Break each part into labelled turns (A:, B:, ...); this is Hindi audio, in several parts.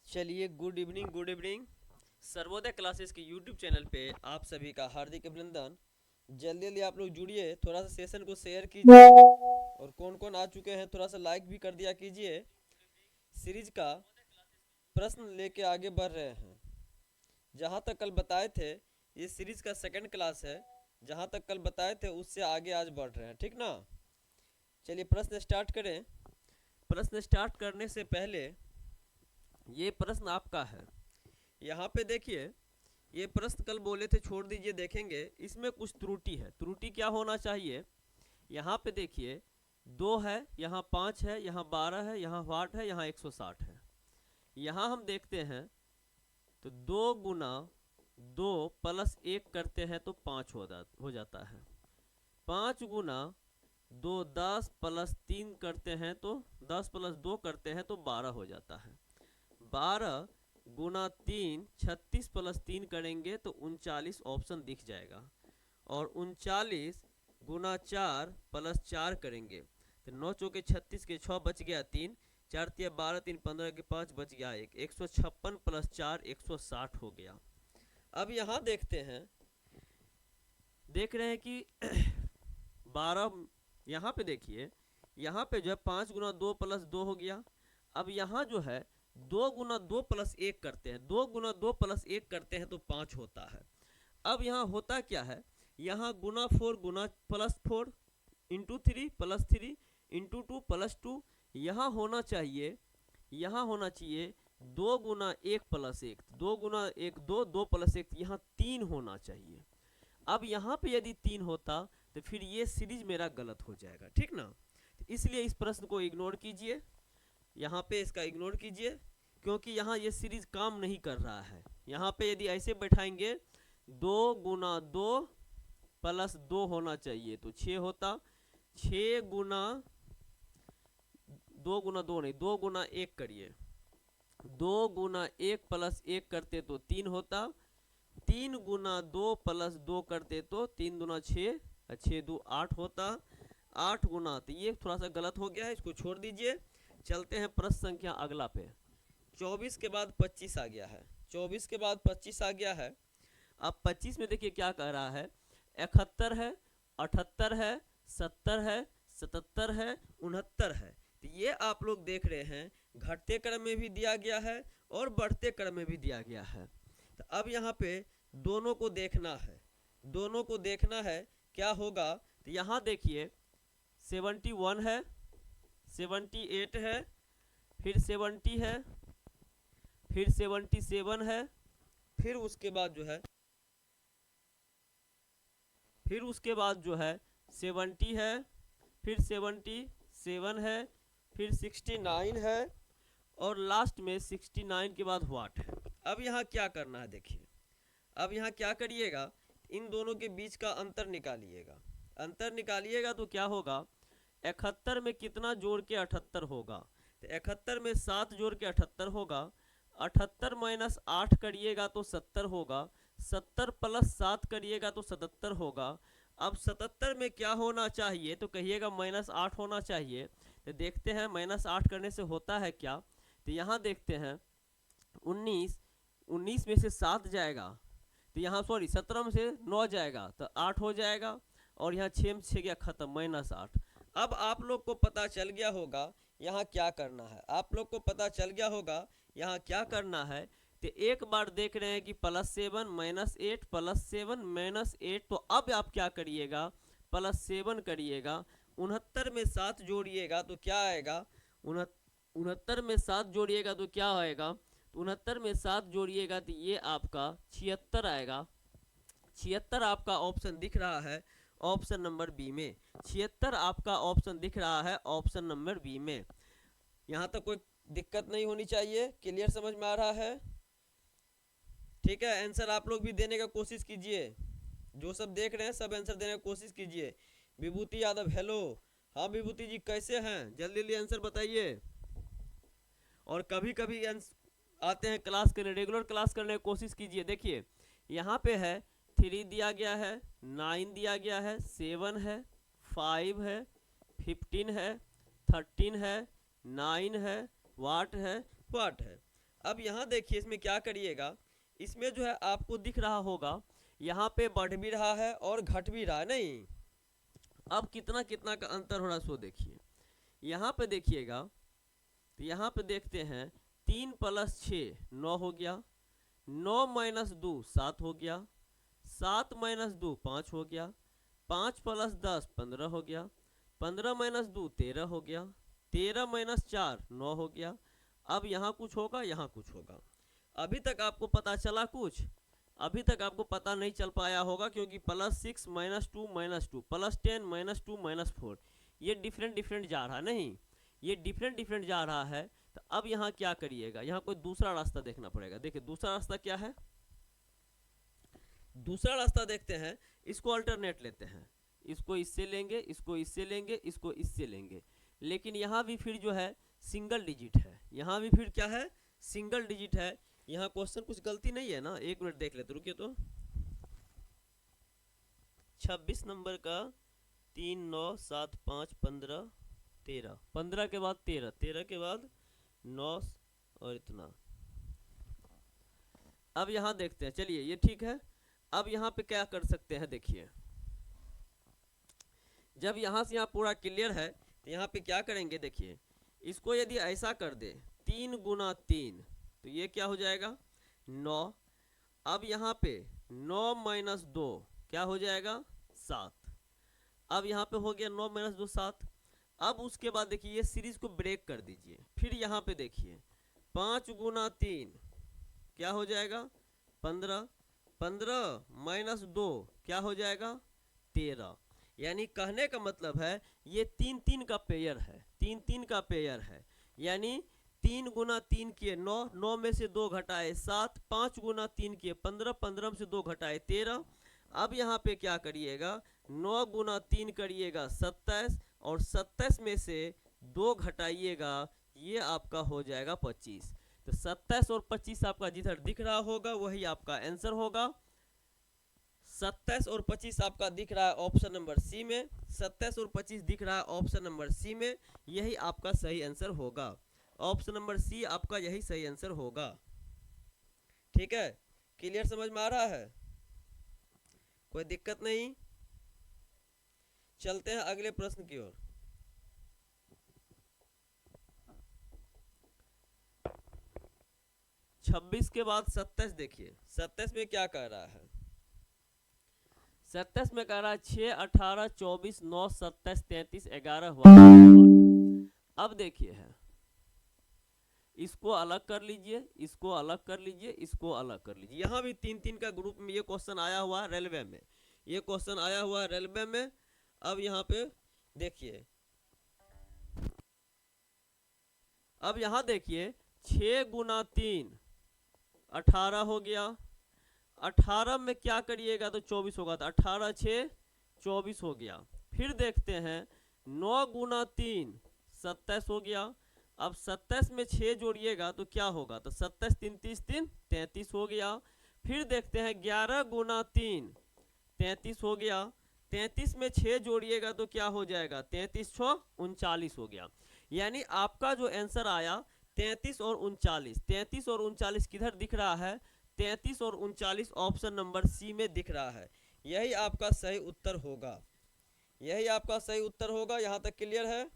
A: चलिए, गुड इवनिंग। सर्वोदय क्लासेस के यूट्यूब चैनल पे आप सभी का हार्दिक अभिनंदन। जल्दी जल्दी आप लोग जुड़िए, थोड़ा सा सेशन को शेयर कीजिए और कौन कौन आ चुके हैं थोड़ा सा लाइक भी कर दिया कीजिए। सीरीज का प्रश्न लेके आगे बढ़ रहे हैं। जहाँ तक कल बताए थे, ये सीरीज का सेकंड क्लास है। जहाँ तक कल बताए थे उससे आगे आज बढ़ रहे हैं, ठीक ना। चलिए प्रश्न स्टार्ट करें। प्रश्न स्टार्ट करने से पहले ये प्रश्न आपका है। यहाँ पे देखिए, ये प्रश्न कल बोले थे छोड़ दीजिए, देखेंगे इसमें कुछ त्रुटि है। त्रुटि क्या होना चाहिए, यहाँ पे देखिए 2 है, यहाँ 5 है, यहाँ 12 है, यहाँ 8 है, यहाँ 160 है। यहाँ हम देखते हैं तो 2 गुना 2 प्लस 1 करते हैं तो 5 हो जाता है। 5 गुना 2 10 प्लस 3 करते हैं तो 10 प्लस 2 करते हैं तो 12 हो जाता है। 12 गुना 3 36 प्लस 3 करेंगे तो 39 ऑप्शन दिख जाएगा। और 39 गुना 4 प्लस 4 करेंगे तो 9 चौके 36 के 6 बच गया 3, 4 तिया 12, 3 15 के 5 बच गया 1, 156 प्लस 4 160 हो गया। अब यहाँ देखते हैं, देख रहे हैं कि 12, यहाँ पे देखिए, यहाँ पे जो है 5 गुना 2 प्लस 2 हो गया। अब यहाँ जो है 2 गुना 2 प्लस 1 करते हैं, 2 गुना 2 प्लस 1 करते हैं तो 5 होता है। अब यहाँ होता क्या है, यहाँ गुना 4 गुना plus 4 into 3 plus 3 into 2 plus 2, यहाँ होना चाहिए, यहाँ होना चाहिए 2 गुना 1 प्लस 1, 2 गुना 1 2, 2 प्लस 1, यहाँ 3 होना चाहिए। अब यहाँ पे यदि 3 होता तो फिर ये सीरीज मेरा गलत हो जाएगा, ठीक ना। इसलिए इस प्रश्न को इग्नोर कीजिए, यहाँ पे इसका इग्नोर कीजिए, क्योंकि यहाँ ये सीरीज काम नहीं कर रहा है। यहाँ पे यदि ऐसे बैठाएंगे 2 गुना 2 प्लस 2 होना चाहिए तो 6 होता, 6 गुना 2 गुना 2 नहीं, 2 गुना 1 करिए, 2 गुना 1 प्लस 1 करते तो 3 होता, 3 गुना 2 प्लस 2 करते तो 3 दूना 6, 6 दो 8 होता, 8 गुना, तो ये थोड़ा सा गलत हो गया है, इसको छोड़ दीजिए। चलते हैं प्रश्न संख्या अगला पे। 24 के बाद 25 आ गया है, 24 के बाद 25 आ गया है। अब 25 में देखिए क्या कह रहा है, 71 है, 78 है, 70 है, 77 है, 69 है। तो ये आप लोग देख रहे हैं घटते क्रम में भी दिया गया है और बढ़ते क्रम में भी दिया गया है। तो अब यहाँ पे दोनों को देखना है, दोनों को देखना है क्या होगा। तो यहाँ देखिए 71 है, 78 है, फिर 70 है, फिर 77 है, फिर उसके बाद जो है, फिर उसके बाद जो है 70 है, फिर 77 है, फिर 69 है, और लास्ट में 69 के बाद व्हाट है। अब यहाँ क्या करना है देखिए, अब यहाँ क्या करिएगा, इन दोनों के बीच का अंतर निकालिएगा। अंतर निकालिएगा तो क्या होगा, 71 में कितना जोड़ के 78 होगा, तो 71 में 7 जोड़ के 78 होगा, 78 माइनस 8 करिएगा तो 70 होगा, 70 प्लस 7 करिएगा तो 77 होगा। अब 77 में क्या होना चाहिए, तो कहिएगा -8 होना चाहिए। तो देखते हैं -8 करने से होता है क्या। तो यहाँ देखते हैं 19 में से 7 जाएगा, तो यहाँ सॉरी 17 में से 9 जाएगा तो 8 हो जाएगा, और यहाँ 6 में 6 गया खत्म, -8। अब आप लोग को पता चल गया होगा यहाँ क्या करना है, आप लोग को पता चल गया होगा यहाँ क्या करना है। तो एक बार देख रहे हैं कि +7 -8 +7 -8, तो अब आप क्या करिएगा, +7 करिएगा, 69 में 7 जोड़िएगा तो क्या आएगा, 69 में 7 जोड़िएगा तो क्या आएगा, 69 में 7 जोड़िएगा तो ये आपका 76 आएगा। 76 आपका ऑप्शन दिख रहा है ऑप्शन नंबर बी में, 76 आपका ऑप्शन दिख रहा है ऑप्शन नंबर बी में। यहाँ तक कोई दिक्कत नहीं होनी चाहिए, क्लियर समझ में आ रहा है, ठीक है। आंसर आप लोग भी देने का कोशिश कीजिए, जो सब देख रहे हैं सब आंसर देने की कोशिश कीजिए। विभूति यादव हेलो, हाँ विभूति जी कैसे हैं, जल्दी जल्दी आंसर बताइए। और कभी कभी आते हैं क्लास करने, रेगुलर क्लास करने की कोशिश कीजिए। देखिए यहाँ पे है 3 दिया गया है, 9 दिया गया है, 7 है, 5 है, 15 है, 13 है, 9 है, वाट है, वाट है। अब यहाँ देखिए इसमें क्या करिएगा, इसमें जो है आपको दिख रहा होगा यहाँ पे बढ़ भी रहा है और घट भी रहा है, नहीं। अब कितना कितना का अंतर हो रहा है सो देखिए, यहाँ पे देखिएगा तो यहाँ पे देखते हैं 3 + 6 9 हो गया, 9 - 2 7 हो गया, 7 - 2 5 हो गया, 5 + 10 15 हो गया, 15 - 2 13 हो गया, 13 - 4 9 हो गया। अब यहाँ कुछ होगा, यहाँ कुछ होगा। अभी तक आपको पता चला कुछ? अभी तक आपको पता नहीं चल पाया होगा, क्योंकि +6 - 2 - 2 +10 - 2 - 4 ये डिफरेंट डिफरेंट जा रहा, नहीं, ये डिफरेंट डिफरेंट जा रहा है। तो अब यहाँ क्या करिएगा, यहाँ कोई दूसरा रास्ता देखना पड़ेगा। देखिए दूसरा रास्ता क्या है, दूसरा रास्ता देखते हैं, इसको अल्टरनेट लेते हैं, इसको इससे लेंगे, इसको इससे लेंगे, इसको इससे लेंगे, लेकिन यहाँ भी फिर जो है सिंगल डिजिट है, यहाँ भी फिर क्या है, सिंगल डिजिट है। यहाँ क्वेश्चन कुछ गलती नहीं है ना, एक मिनट देख लेते, रुकिए। तो 26 नंबर का 3 9 7 5 15 13, 15 के बाद 13, 13 के बाद 9 और इतना। अब यहाँ देखते हैं, चलिए ये ठीक है। अब यहाँ पे क्या कर सकते हैं, देखिए जब यहाँ से यहाँ पूरा क्लियर है तो यहाँ पे क्या करेंगे, देखिए इसको यदि ऐसा कर दे 3 × 3 तो ये क्या हो जाएगा 9। अब यहाँ पे 9 - 2 क्या हो जाएगा 7। अब यहाँ पे हो गया 9 - 2 7। अब उसके बाद देखिए ये सीरीज को ब्रेक कर दीजिए, फिर यहाँ पे देखिए 5 × 3 क्या हो जाएगा 15, 15 - 2 क्या हो जाएगा 13। यानी कहने का मतलब है ये 3 3 का पेयर है, 3 3 का पेयर है। यानी 3 × 3 किए 9, 9 में से 2 घटाए 7, 5 × 3 किए 15, 15 में से 2 घटाए 13। अब यहाँ पे क्या करिएगा 9 × 3 करिएगा 27, और 27 में से 2 घटाइएगा, ये आपका हो जाएगा 25। तो 27 और 25 आपका जिधर दिख रहा होगा वही आपका आंसर होगा। 27 और 25 आपका दिख रहा है ऑप्शन नंबर सी में, 27 और 25 दिख रहा है ऑप्शन नंबर सी में, यही आपका सही आंसर होगा। ऑप्शन नंबर सी आपका यही सही आंसर होगा। ठीक है, क्लियर, समझ में आ रहा है, कोई दिक्कत नहीं। चलते हैं अगले प्रश्न की ओर। छब्बीस के बाद 27 देखिए, 27 में क्या कह रहा है, 27 में कह रहा है 6 18 24 9 27 33 11 हुआ 8। अब देखिए है, इसको अलग कर लीजिए, इसको अलग कर लीजिए, इसको अलग कर लीजिए। यहाँ भी 3 3 का ग्रुप में ये क्वेश्चन आया हुआ है रेलवे में, ये क्वेश्चन आया हुआ है रेलवे में। अब यहाँ पे देखिए, अब यहाँ देखिए 6 × 3 18 हो गया, 18 में क्या करिएगा तो 24 होगा, तो 18 6 24 हो गया। फिर देखते हैं 9 × 3 27 हो गया। अब 27 में 6 जोड़िएगा तो क्या होगा, तो 27 3 30 3 33 हो गया। फिर देखते हैं 11 × 3 33 हो गया, 33 में 6 जोड़िएगा तो क्या हो जाएगा, 33 6 39 हो गया। यानी आपका जो आंसर आया 33 और 39, 33 और 39 किधर दिख रहा है, 33 और 39 ऑप्शन नंबर सी में दिख रहा है। यही आपका सही उत्तर होगा, यही आपका सही उत्तर होगा। यहाँ तक क्लियर है।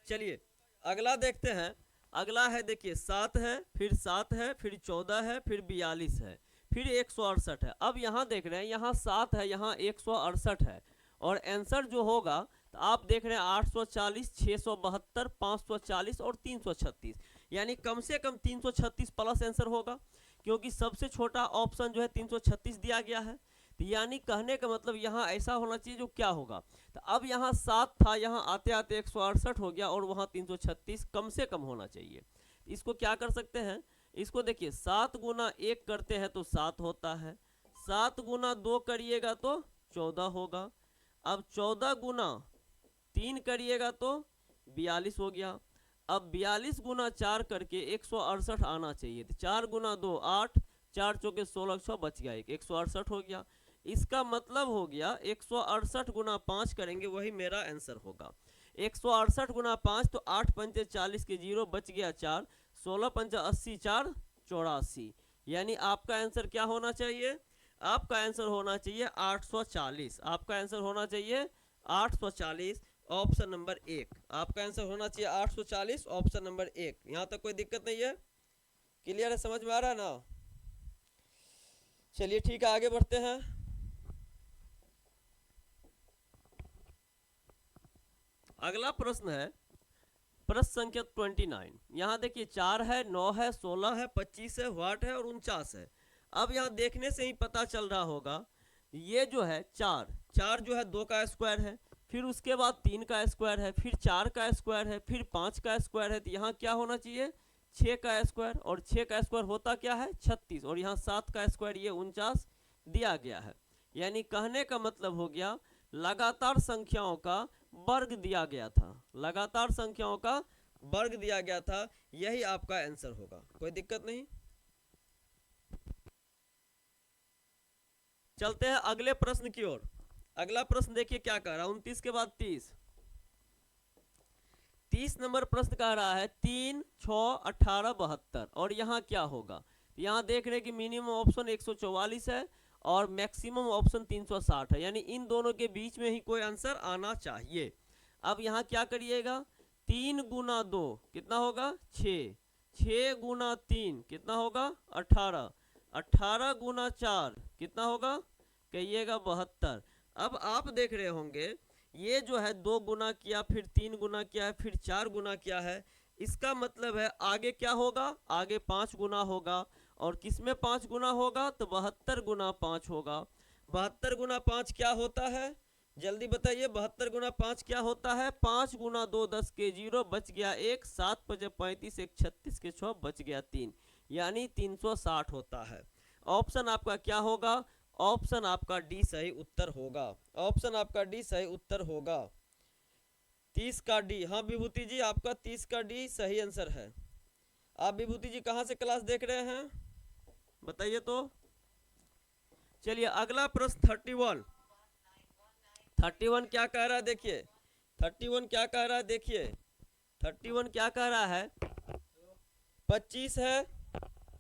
A: चलिए अगला देखते हैं। अगला है देखिए 7 है, फिर 7 है, फिर 14 है, फिर 42 है, फिर 168 है। अब यहाँ देख रहे हैं यहाँ 7 है, यहाँ 168 है, और आंसर जो होगा तो आप देख रहे हैं 840 672 540 और 336। यानी कम से कम 336 प्लस आंसर होगा, क्योंकि सबसे छोटा ऑप्शन जो है 336 दिया गया है। तो यानी कहने का मतलब यहाँ ऐसा होना चाहिए जो क्या होगा, तो अब यहाँ 7 था, यहाँ आते आते 168 हो गया, और वहाँ 336 कम से कम होना चाहिए। इसको क्या कर सकते हैं, इसको देखिए 7 × 1 करते हैं तो 7 होता है, 7 × 2 करिएगा तो 14 होगा। अब 14 × 3 करिएगा तो 42 हो गया। अब 42 × 4 करके 168 आना चाहिए, तो 4 × 2 8, 4 चौके 16 6 बच गया एक, 168 हो गया। इसका मतलब हो गया 168 गुना 5 करेंगे वही मेरा आंसर होगा। 168 गुना 5 तो 8 पंचे 40 के 0 बच गया 4, 16 पंचा 80 4 84, यानी आपका आंसर क्या होना चाहिए? आपका आंसर होना चाहिए 840। आपका आंसर होना चाहिए 840, ऑप्शन नंबर 1। आपका आंसर होना चाहिए 840, ऑप्शन नंबर 1। यहाँ तक कोई दिक्कत नहीं है? क्लियर है? समझ में आ रहा है ना? चलिए ठीक है, आगे बढ़ते हैं। अगला प्रश्न है प्रश्न संख्या 29। यहाँ देखिए 4 है, 9 है, 16 है, 25 है, व्हाट है और 49 है। अब यहाँ देखने से ही पता चल रहा होगा ये जो है 4 जो है 2 का स्क्वायर है, फिर उसके बाद 3 का स्क्वायर है, फिर 4 का स्क्वायर है, फिर 5 का स्क्वायर है, तो यहाँ क्या होना चाहिए? 6 का स्क्वायर, और 6 का स्क्वायर होता क्या है? 36, और यहाँ 7 का स्क्वायर ये 49 दिया गया है। यानी कहने का मतलब हो गया लगातार संख्याओं का वर्ग दिया गया था, लगातार संख्याओं का वर्ग दिया गया था, यही आपका आंसर होगा। कोई दिक्कत नहीं। चलते हैं अगले प्रश्न की ओर। अगला प्रश्न देखिए क्या कह रहा है, 29 के बाद 30 नंबर प्रश्न कह रहा है 3 6 18 72, और यहाँ क्या होगा? यहाँ देख रहे हैं कि मिनिमम ऑप्शन 144 है और मैक्सिमम ऑप्शन 360 है, यानी इन दोनों के बीच में ही कोई आंसर आना चाहिए। अब यहाँ क्या करिएगा? 3 गुना 2 कितना होगा? 6, 6 गुना 3 कितना होगा? 18, 18 गुना 4 कितना होगा? कहिएगा 72। अब आप देख रहे होंगे ये जो है 2 गुना किया, फिर 3 गुना किया है, फिर 4 गुना किया है, इसका मतलब है आगे क्या होगा? आगे 5 गुना होगा, और किसमें 5 गुना होगा? तो 72 गुना 5 होगा। 72 गुना 5 क्या होता है? जल्दी बताइए, 72 गुना 5 क्या होता है? 5 गुना 2 10 के 0 बच गया 1, 7 5 35, 1 36 के 6 बच गया 3, यानी 360 होता है। ऑप्शन आपका क्या होगा? ऑप्शन आपका डी सही उत्तर होगा। ऑप्शन आपका डी सही उत्तर होगा, 30 का डी। हाँ विभूति जी, आपका 30 का डी सही आंसर है। आप विभूति जी कहाँ से क्लास देख रहे हैं बताइए तो। चलिए अगला प्रश्न 31। 31 क्या कह रहा है देखिए, 31 क्या कह रहा है देखिए, 31 क्या कह रहा है? 25 है,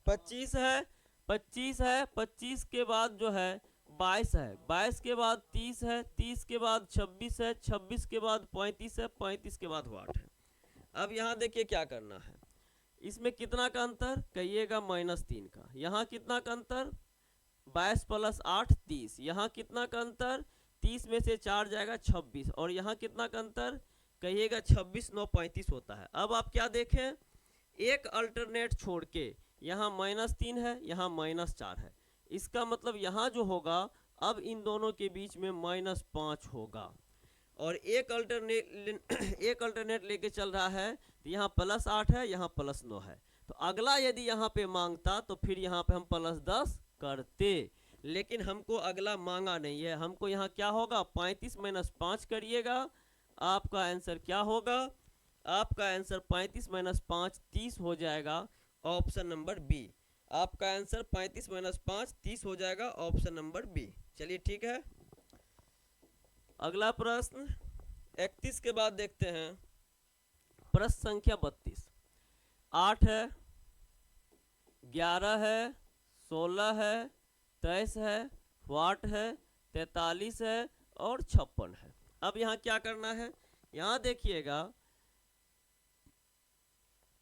A: 25 है, 25 है, 25 के बाद जो है 22 है, 22 के बाद 30 है, 30 के बाद 26 है, 26 के बाद 35 है, 35 के बाद 8 है। अब यहाँ देखिए क्या करना है, इसमें कितना का अंतर? कहिएगा -3 का। यहाँ कितना का अंतर? 22 प्लस 8 30। यहाँ कितना का अंतर? 30 में से 4 जाएगा 26, और यहाँ कितना का अंतर? कहिएगा 26 9 35 होता है। अब आप क्या देखें, एक अल्टरनेट छोड़ के यहाँ -3 है, यहाँ -4 है, इसका मतलब यहाँ जो होगा अब इन दोनों के बीच में -5 होगा, और एक अल्टरनेट लेके चल रहा है, तो यहाँ +8 है, यहाँ +9 है। तो अगला यदि यहाँ पे मांगता तो फिर यहाँ पे हम +10 करते, लेकिन हमको अगला मांगा नहीं है। हमको यहाँ क्या होगा? 35 - 5 करिएगा, आपका आंसर क्या होगा? आपका आंसर 35 - 5 30 हो जाएगा, ऑप्शन नंबर बी। आपका आंसर 35 - 5 30 हो जाएगा, ऑप्शन नंबर बी। चलिए ठीक है, अगला प्रश्न 31 के बाद देखते हैं प्रश्न संख्या 32। 8 है, 11 है, 16 है, 23 है, व्हाट है, 43 है और 56 है। अब यहाँ क्या करना है? यहाँ देखिएगा,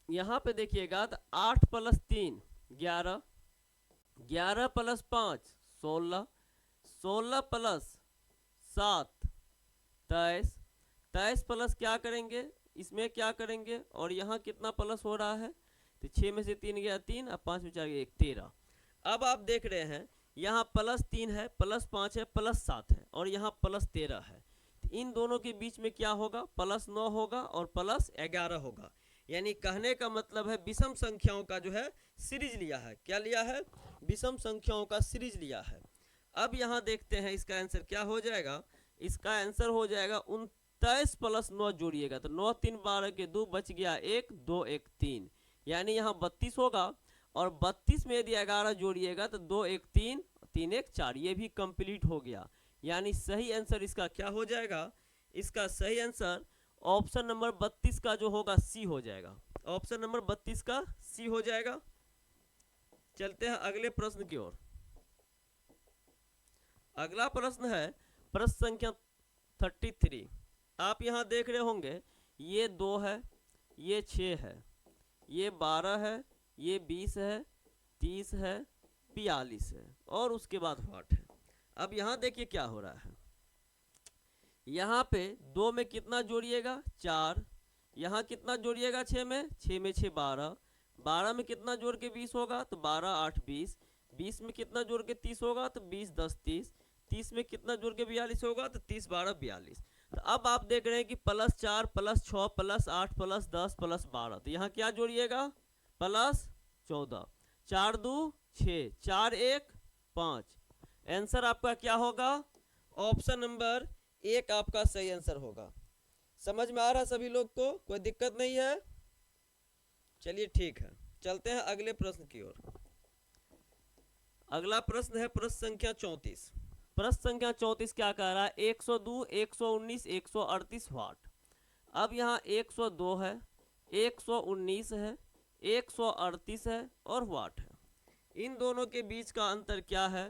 A: यहाँ पे देखिएगा तो 8 + 3 11, 11 + 5 16, 16 + 7 23, 23 प्लस क्या करेंगे? इसमें क्या करेंगे? और यहाँ कितना प्लस हो रहा है? तो 6 में से 3 गया 3, अब 5 में 4 गया 1 13। अब आप देख रहे हैं यहाँ +3 है, +5 है, +7 है, और यहाँ +13 है। तो इन दोनों के बीच में क्या होगा? +9 होगा और +11 होगा। यानी कहने का मतलब है विषम संख्याओं का जो है सीरीज लिया है। क्या लिया है? विषम संख्याओं का सीरीज लिया है। अब यहाँ देखते हैं इसका आंसर क्या हो जाएगा। इसका आंसर हो जाएगा 29 + 9 जोड़िएगा तो 9 3 12 के 2 बच गया 1 2 1 3, यानी यहाँ 32 होगा। और 32 में यदि 11 जोड़िएगा तो 2 1 3, 3 1 4, ये भी कंप्लीट हो गया। यानी सही आंसर इसका क्या हो जाएगा? इसका सही आंसर ऑप्शन नंबर 32 का जो होगा सी हो जाएगा। ऑप्शन नंबर 32 का सी हो जाएगा। चलते हैं अगले प्रश्न की ओर। अगला प्रश्न है प्रश्न संख्या 33। आप यहां देख रहे होंगे ये 2 है, ये 6 है, ये 12 है, ये 20 है, 30 है, 42 है और उसके बाद वाट है। अब यहां देखिए क्या हो रहा है। यहाँ पे 2 में कितना जोड़िएगा? 4। यहाँ कितना जोड़िएगा? 6 में 6 12। 12 में कितना जोड़ के 20 होगा? तो 12 8 20। 20 में कितना जोड़ के 30 होगा? तो 20 10 30। 30 में कितना जोड़ के 42 होगा? तो 30 12 42। तो अब आप देख रहे हैं कि +4 +6 +8 +10 +12। तो यहाँ क्या जोड़िएगा? +14। 4 2 6, 4 1 5। आंसर आपका क्या होगा? ऑप्शन नंबर 1 आपका सही आंसर होगा। समझ में आ रहा सभी लोग को? कोई दिक्कत नहीं है? चलिए ठीक है, चलते हैं अगले प्रश्न की ओर। अगला प्रश्न है प्रश्न संख्या 34। प्रश्न संख्या 34 क्या कह रहा है? 102 119 138 वाट। अब यहाँ 102 है, 119 है, 138 है और वाट है। इन दोनों के बीच का अंतर क्या है?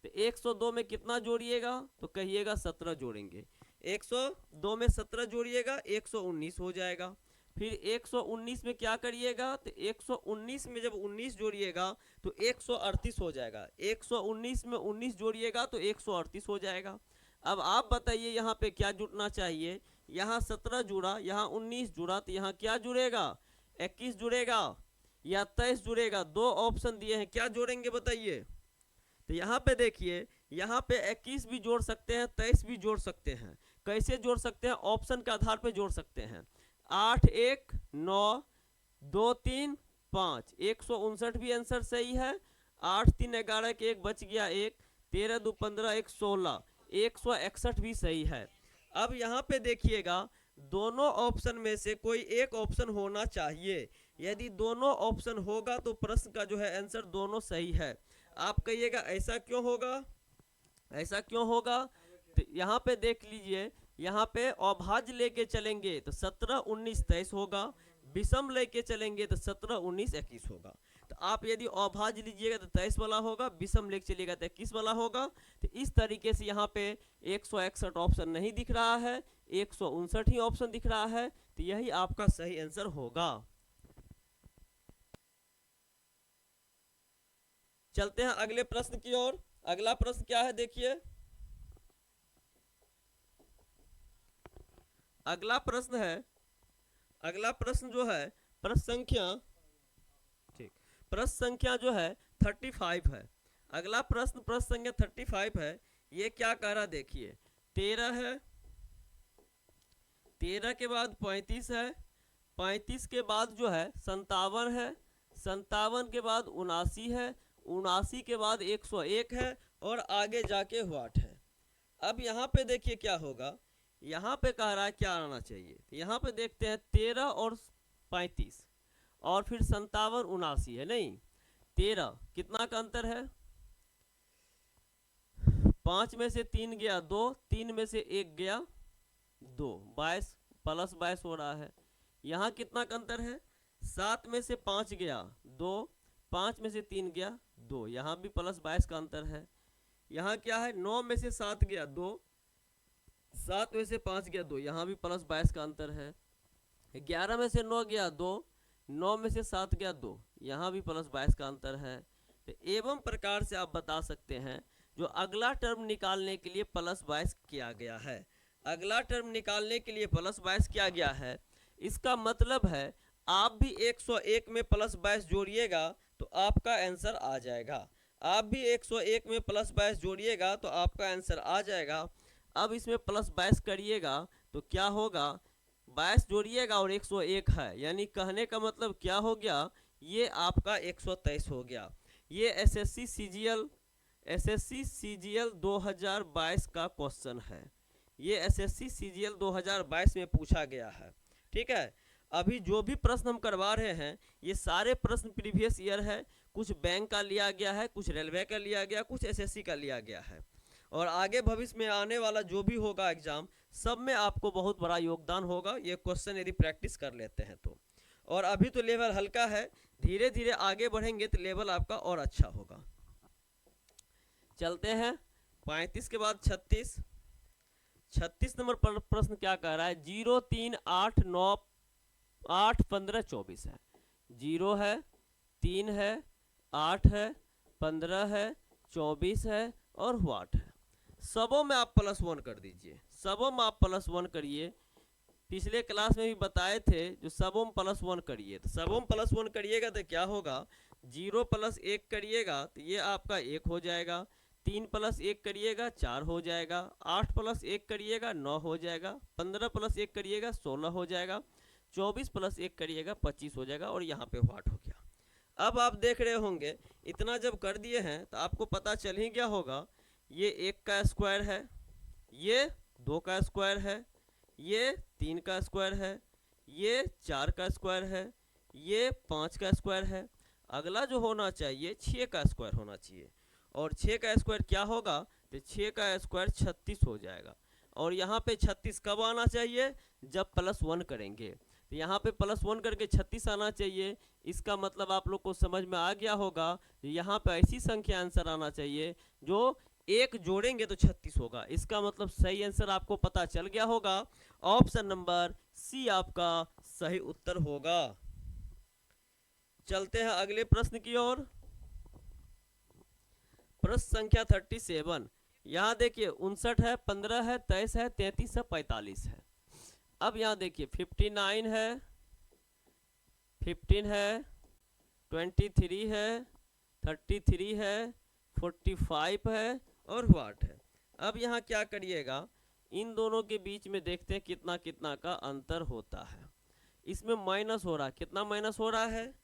A: तो 102 में कितना जोड़िएगा? तो कहिएगा 17 जोड़ेंगे। 102 में 17 जोड़िएगा 119 हो जाएगा। फिर 119 में क्या करिएगा? तो 119 में जब 19 जोड़िएगा तो 138 हो जाएगा। 119 में 19 जोड़िएगा तो 138 हो जाएगा। अब आप बताइए यहाँ पे क्या जुड़ना चाहिए? यहाँ 17 जुड़ा, यहाँ 19 जुड़ा, तो यहाँ क्या जुड़ेगा? 21 जुड़ेगा या 23 जुड़ेगा? 2 ऑप्शन दिए हैं, क्या जोड़ेंगे बताइए? तो यहाँ पे देखिए, यहाँ पे 21 भी जोड़ सकते हैं, 23 भी जोड़ सकते हैं। कैसे जोड़ सकते हैं? ऑप्शन के आधार पे जोड़ सकते हैं। 8 1 9 2 3 5, 159 भी आंसर सही है। 8 3 11 के 1 बच गया 1, 13 2 15 1 16, 161 भी सही है। अब यहाँ पे देखिएगा, दोनों ऑप्शन में से कोई एक ऑप्शन होना चाहिए। यदि दोनों ऑप्शन होगा तो प्रश्न का जो है आंसर दोनों सही है। आप कहिएगा ऐसा क्यों होगा? ऐसा क्यों होगा? तो यहाँ पे देख लीजिए, यहाँ पे अभाज्य लेके चलेंगे तो 17 19 23 होगा, विषम लेके चलेंगे तो 17 19 21 होगा। तो आप यदि अभाज्य लीजिएगा तो 23 वाला होगा, विषम लेके चलिएगा तो 21 वाला होगा। तो इस तरीके से यहाँ पे 161 ऑप्शन नहीं दिख रहा है, 159 ही ऑप्शन दिख रहा है। तो यही आपका सही आंसर होगा। चलते हैं अगले प्रश्न की ओर। अगला प्रश्न क्या है देखिए। अगला प्रश्न है, अगला प्रश्न जो है प्रश्न संख्या, ठीक, प्रश्न संख्या जो है 35 है। अगला प्रश्न प्रश्न संख्या 35 है। ये क्या कह रहा देखिए, 13 है, 13 के बाद 35 है, 35 के बाद जो है 57 है, 57 के बाद 79 है, 79 के बाद 101 है और आगे जाके वाट है। अब यहाँ पे देखिए क्या होगा। यहाँ पे कह रहा है क्या आना चाहिए। यहाँ पे देखते हैं 13 और 35 और फिर 57 79 है, नहीं 13 कितना का अंतर है? 5 में से 3 गया 2, 3 में से 1 गया 2, 22 +22 हो रहा है। यहाँ कितना का अंतर है? 7 में से 5 गया 2, 5 में से 3 गया 2, यहाँ भी +22 का अंतर है। यहाँ क्या है? 9 में से 7 गया 2, 7 में से 5 गया 2, यहाँ भी +22 का अंतर है। 11 में से 9 गया 2, 9 में से 7 गया 2, यहाँ भी +22 का अंतर है। तो एवं प्रकार से आप बता सकते हैं जो अगला टर्म निकालने के लिए +22 किया गया है। अगला टर्म निकालने के लिए +22 किया गया है। इसका मतलब है आप भी 101 में +22 जोड़िएगा तो आपका आंसर आ जाएगा। आप भी 101 में +22 जोड़िएगा तो आपका आंसर आ जाएगा। अब इसमें +22 करिएगा तो क्या होगा? 22 जोड़िएगा और 101 है, यानी कहने का मतलब क्या हो गया? ये आपका 123 हो गया। ये एसएससी सीजीएल 2022 का क्वेश्चन है। ये एसएससी सीजीएल 2022 में पूछा गया है। ठीक है, अभी जो भी प्रश्न हम करवा रहे हैं ये सारे प्रश्न प्रीवियस ईयर है, कुछ बैंक का लिया गया है, कुछ रेलवे का लिया गया, कुछ एसएससी का लिया गया है। और आगे भविष्य में आने वाला जो भी होगा एग्जाम, सब में आपको बहुत बड़ा योगदान होगा ये क्वेश्चन यदि प्रैक्टिस कर लेते हैं तो। और अभी तो लेवल हल्का है, धीरे धीरे आगे बढ़ेंगे तो लेवल आपका और अच्छा होगा। चलते हैं 35 के बाद 36। 36 नंबर पर प्रश्न क्या कह रहा है, 0 3 8 9 8 15 24 है। 0 है, 3 है, 8 है, 15 है, 24 है और व्हाट है। सबों में आप +1 कर दीजिए, सबों में आप +1 करिए। पिछले क्लास में भी बताए थे जो सबों में +1 करिए, तो सबों में +1 करिएगा तो क्या होगा, 0 + 1 करिएगा तो ये आपका 1 हो जाएगा, 3 + 1 करिएगा 4 हो जाएगा, 8 + 1 करिएगा 9 हो जाएगा, 15 + 1 करिएगा 16 हो जाएगा, 24 + 1 करिएगा 25 हो जाएगा और यहाँ पे व्हाट हो गया। अब आप देख रहे होंगे इतना जब कर दिए हैं तो आपको पता चल ही गया होगा, ये 1 का स्क्वायर है, ये 2 का स्क्वायर है, ये 3 का स्क्वायर है, ये 4 का स्क्वायर है, ये 5 का स्क्वायर है। अगला जो होना चाहिए 6 का स्क्वायर होना चाहिए, और 6 का स्क्वायर क्या होगा, तो 6 का स्क्वायर 36 हो जाएगा। और यहाँ पे 36 कब आना चाहिए, जब +1 करेंगे, तो यहाँ पे +1 करके 36 आना चाहिए। इसका मतलब आप लोग को समझ में आ गया होगा, यहाँ पे ऐसी संख्या आंसर आना चाहिए जो 1 जोड़ेंगे तो 36 होगा। इसका मतलब सही आंसर आपको पता चल गया होगा, ऑप्शन नंबर सी आपका सही उत्तर होगा। चलते हैं अगले प्रश्न की ओर। प्रश्न संख्या 37। यहाँ देखिए 59 है, 15 है, 23 है, 33 है, 45 है। अब यहाँ देखिए 59 है, 15 है, 23 है, 33 है, 45 है और व्हाट है। अब यहाँ क्या करिएगा, इन दोनों के बीच में देखते हैं कितना कितना का अंतर होता है। इसमें माइनस हो रहा है, कितना माइनस हो रहा है,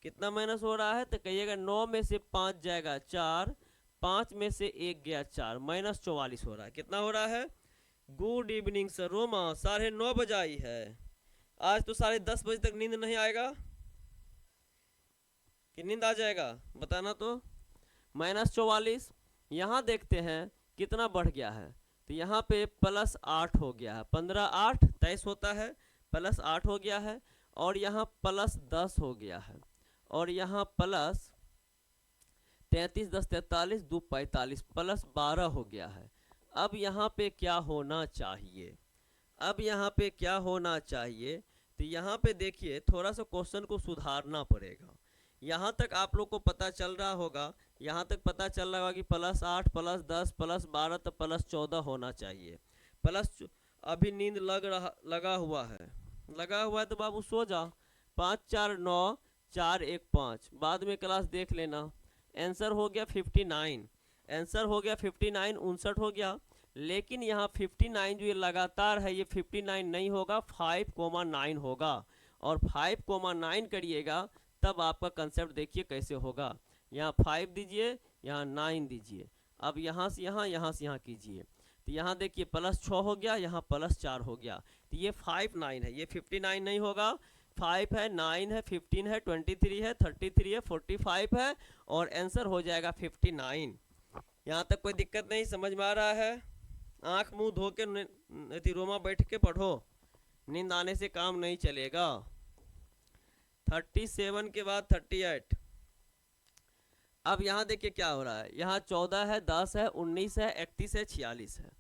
A: कितना माइनस हो रहा है, तो कहिएगा 9 में से 5 जाएगा 4, 5 में से 1 गया 4, -44 हो रहा है। कितना हो रहा है, गुड इवनिंग सर रोमा, 9:30 बजाई है। आज तो 10:30 बजे तक नींद नहीं आएगा कि नींद आ जाएगा, बताना तो। -44। यहाँ देखते हैं कितना बढ़ गया है, तो यहाँ पे +8 हो गया है, 15 8 23 होता है, +8 हो गया है। और यहाँ +10 हो गया है, और यहाँ +33 10 43 2 45 +12 हो गया है। अब यहाँ पे क्या होना चाहिए, अब यहाँ पे क्या होना चाहिए, तो यहाँ पे देखिए थोड़ा सा क्वेश्चन को सुधारना पड़ेगा। यहाँ तक आप लोग को पता चल रहा होगा, यहाँ तक पता चल रहा होगा कि +8 +10 +12 तो +14 होना चाहिए। अभी नींद लगा हुआ है, लगा हुआ है तो बाबू सो जा। 5 4 9 4 1 5, बाद में क्लास देख लेना। आंसर हो गया 59, आंसर हो गया 59, 59 हो गया। लेकिन यहाँ 59 जो ये लगातार है, ये 59 नहीं होगा, 5,9 होगा। और 5,9 करिएगा तब आपका कंसेप्ट देखिए कैसे होगा। यहाँ 5 दीजिए, यहाँ 9 दीजिए, अब यहाँ से यहाँ, यहाँ से यहाँ कीजिए, तो यहाँ देखिए +6 हो गया, यहाँ +4 हो गया, तो ये 5 9 है, ये 59 नहीं होगा। 5 है, 9 है, 15 है, 23 है, 33 है, 45 है और आंसर हो जाएगा 59। यहाँ तक कोई दिक्कत नहीं, समझ में आ रहा है। आँख मुंह धो के रोमा बैठ के पढ़ो, नींद आने से काम नहीं चलेगा। 37 के बाद 38। अब यहाँ देखिए क्या हो रहा है, यहाँ 14 है, 10 है, 19 है, 31 है, 46 है।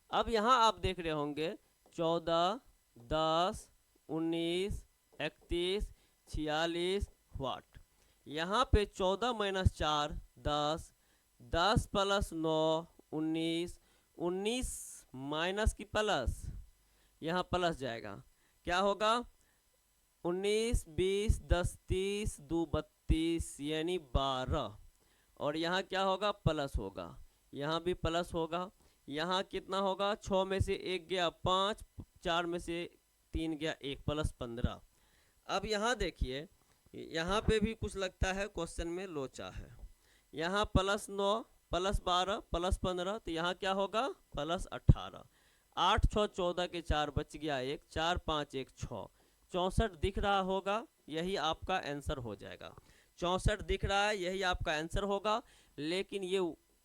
A: अब यहाँ आप देख रहे होंगे 14 10 19 31 46 व्हाट। यहाँ पे 14 - 4 10, 10 + 9 19, 19 माइनस की प्लस, यहाँ प्लस जाएगा, क्या होगा 19 20 10 30 2 32 यानी 12। और यहाँ क्या होगा, प्लस होगा, यहाँ भी प्लस होगा। यहाँ कितना होगा, 6 में से 1 गया 5, 4 में से 3 गया 1, +15। अब यहाँ देखिए, यहाँ पे भी कुछ लगता है क्वेश्चन में लोचा है। यहाँ +9 +12 +15, तो यहाँ क्या होगा +18। 8 6 14 के 4 बच गया 1, 4 5 1 6, 64 दिख रहा होगा, यही आपका आंसर हो जाएगा। 64 दिख रहा है, यही आपका आंसर होगा। लेकिन ये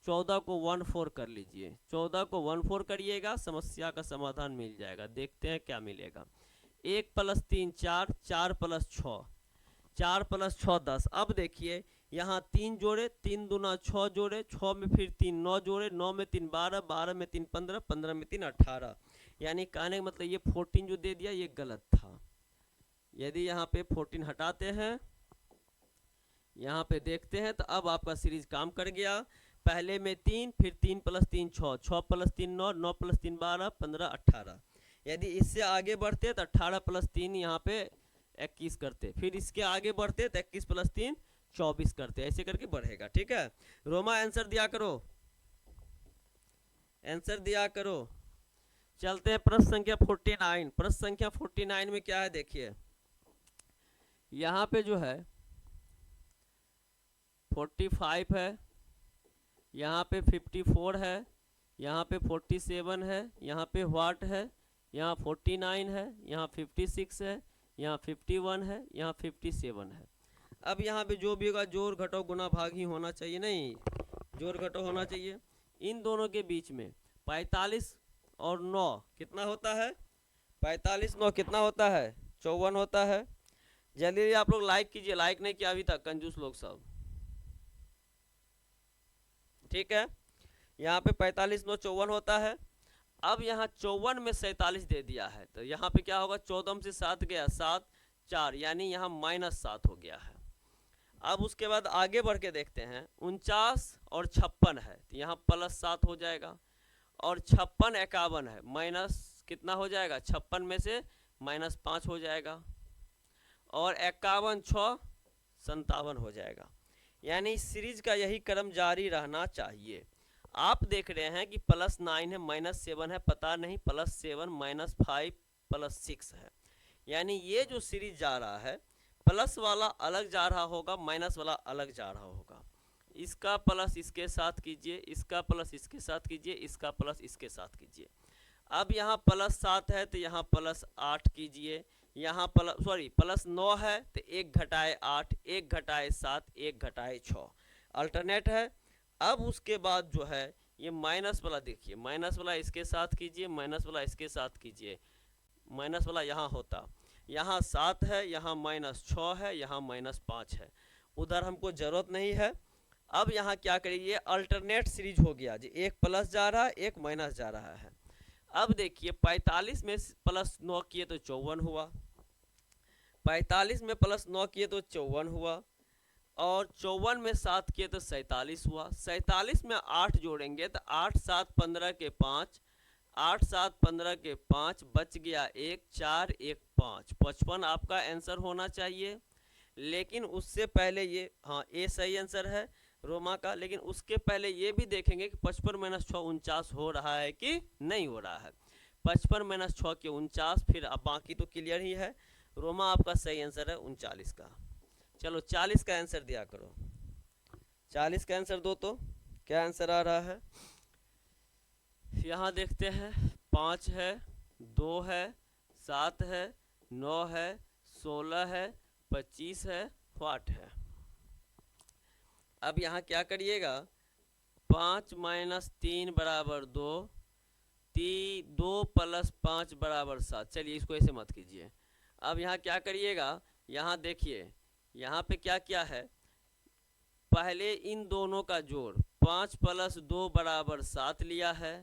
A: 14 को 14 कर लीजिए, 14 को 14 करिएगा, समस्या का समाधान मिल जाएगा। देखते हैं क्या मिलेगा। 1 + 3 4, 4 + 6, 4 + 6 10। अब देखिए यहाँ 3 जोड़े, 3 दूना 6 जोड़े, 6 में फिर 3 9 जोड़े, 9 में 3 12, 12 में 3 15, 15 में 3 18। यानी कहने का मतलब ये 14 जो दे दिया ये गलत था। यदि यहाँ पे 14 हटाते हैं, यहाँ पे देखते हैं, तो अब आपका सीरीज काम कर गया। पहले में 3, फिर 3 + 3 6, 6 + 3 9, 9 + 3 12, 15 18। यदि इससे आगे बढ़ते तो 18 + 3 यहाँ पे 21 करते, फिर इसके आगे बढ़ते तो 21 + 3 24 करते, ऐसे करके बढ़ेगा। ठीक है, रोमा आंसर दिया करो, आंसर दिया करो। चलते हैं प्रश्न संख्या 49। प्रश्न संख्या 49 में क्या है देखिए, यहाँ पे जो है 45 है, यहाँ पे 54 है, यहाँ पे 47 है, यहाँ पे व्हाट है, यहाँ 49 है, यहाँ 56 है, यहाँ 51 है, यहाँ 57 है। अब यहाँ पे जो भी होगा जोड़ घटाओ गुना भाग ही होना चाहिए, नहीं जोड़ घटाओ होना चाहिए। इन दोनों के बीच में 45 और 9 कितना होता है, 45 9 कितना होता है, 54 होता है। जल्दी आप लोग लाइक कीजिए, लाइक नहीं किया अभी तक, कंजूस लोग सब। ठीक है, यहाँ पे 45 9 54 होता है। अब यहाँ 54 में 47 दे दिया है, तो यहाँ पे क्या होगा, 14 से 7 गया, 7 4, यानी यहाँ -7 हो गया है। अब उसके बाद आगे बढ़ के देखते हैं, 49 और 56 है, तो यहाँ +7 हो जाएगा। और 56 51 है, माइनस कितना हो जाएगा, 56 में से -5 हो जाएगा। और 51 6 57 हो जाएगा। यानी सीरीज का यही क्रम जारी रहना चाहिए। आप देख रहे हैं कि +9 है, -7 है, पता नहीं +7 -5 +6 है। यानी ये जो सीरीज जा रहा है, प्लस वाला अलग जा रहा होगा, माइनस वाला अलग जा रहा होगा। इसका प्लस इसके साथ कीजिए, इसका प्लस इसके साथ कीजिए, इसका प्लस इसके साथ कीजिए। अब यहाँ +7 है तो यहाँ +8 कीजिए, यहाँ +9 है तो 1 घटाए 8, 1 घटाए 7, 1 घटाए 6, अल्टरनेट है। अब उसके बाद जो है ये माइनस वाला देखिए, माइनस वाला इसके साथ कीजिए, माइनस वाला इसके साथ कीजिए, माइनस वाला यहाँ होता, यहाँ 7 है, यहाँ -6 है, यहाँ -5 है, उधर हमको ज़रूरत नहीं है। अब यहाँ क्या करिए, अल्टरनेट सीरीज हो गया जी, एक प्लस जा रहा है, एक माइनस जा रहा है। अब देखिए 45 में +9 किए तो 54 हुआ, 45 में +9 किए तो 54 हुआ, और 54 में 7 किए तो 47 हुआ। 47 में 8 जोड़ेंगे तो 8 7 15 के 5, 8 7 15 के 5, बच गया 1 4 1 5, 55 आपका आंसर होना चाहिए। लेकिन उससे पहले ये, हाँ ए सही आंसर है रोमा का, लेकिन उसके पहले ये भी देखेंगे कि 55 - 6 49 हो रहा है कि नहीं हो रहा है। 55 - 6 के 49, फिर अब बाकी तो क्लियर ही है। रोमा आपका सही आंसर है 39 का। चलो 40 का आंसर दिया करो, 40 का आंसर दो तो क्या आंसर आ रहा है। यहाँ देखते हैं 5 है, 2 है, 7 है, 9 है, 16 है, 25 है, 8 है। अब यहाँ क्या करिएगा, 5 - 3 = 2, 2 + 5 = 7। चलिए इसको ऐसे मत कीजिए। अब यहाँ क्या करिएगा, यहाँ देखिए यहाँ पे क्या क्या है, पहले इन दोनों का जोड़ 5 + 2 = 7 लिया है।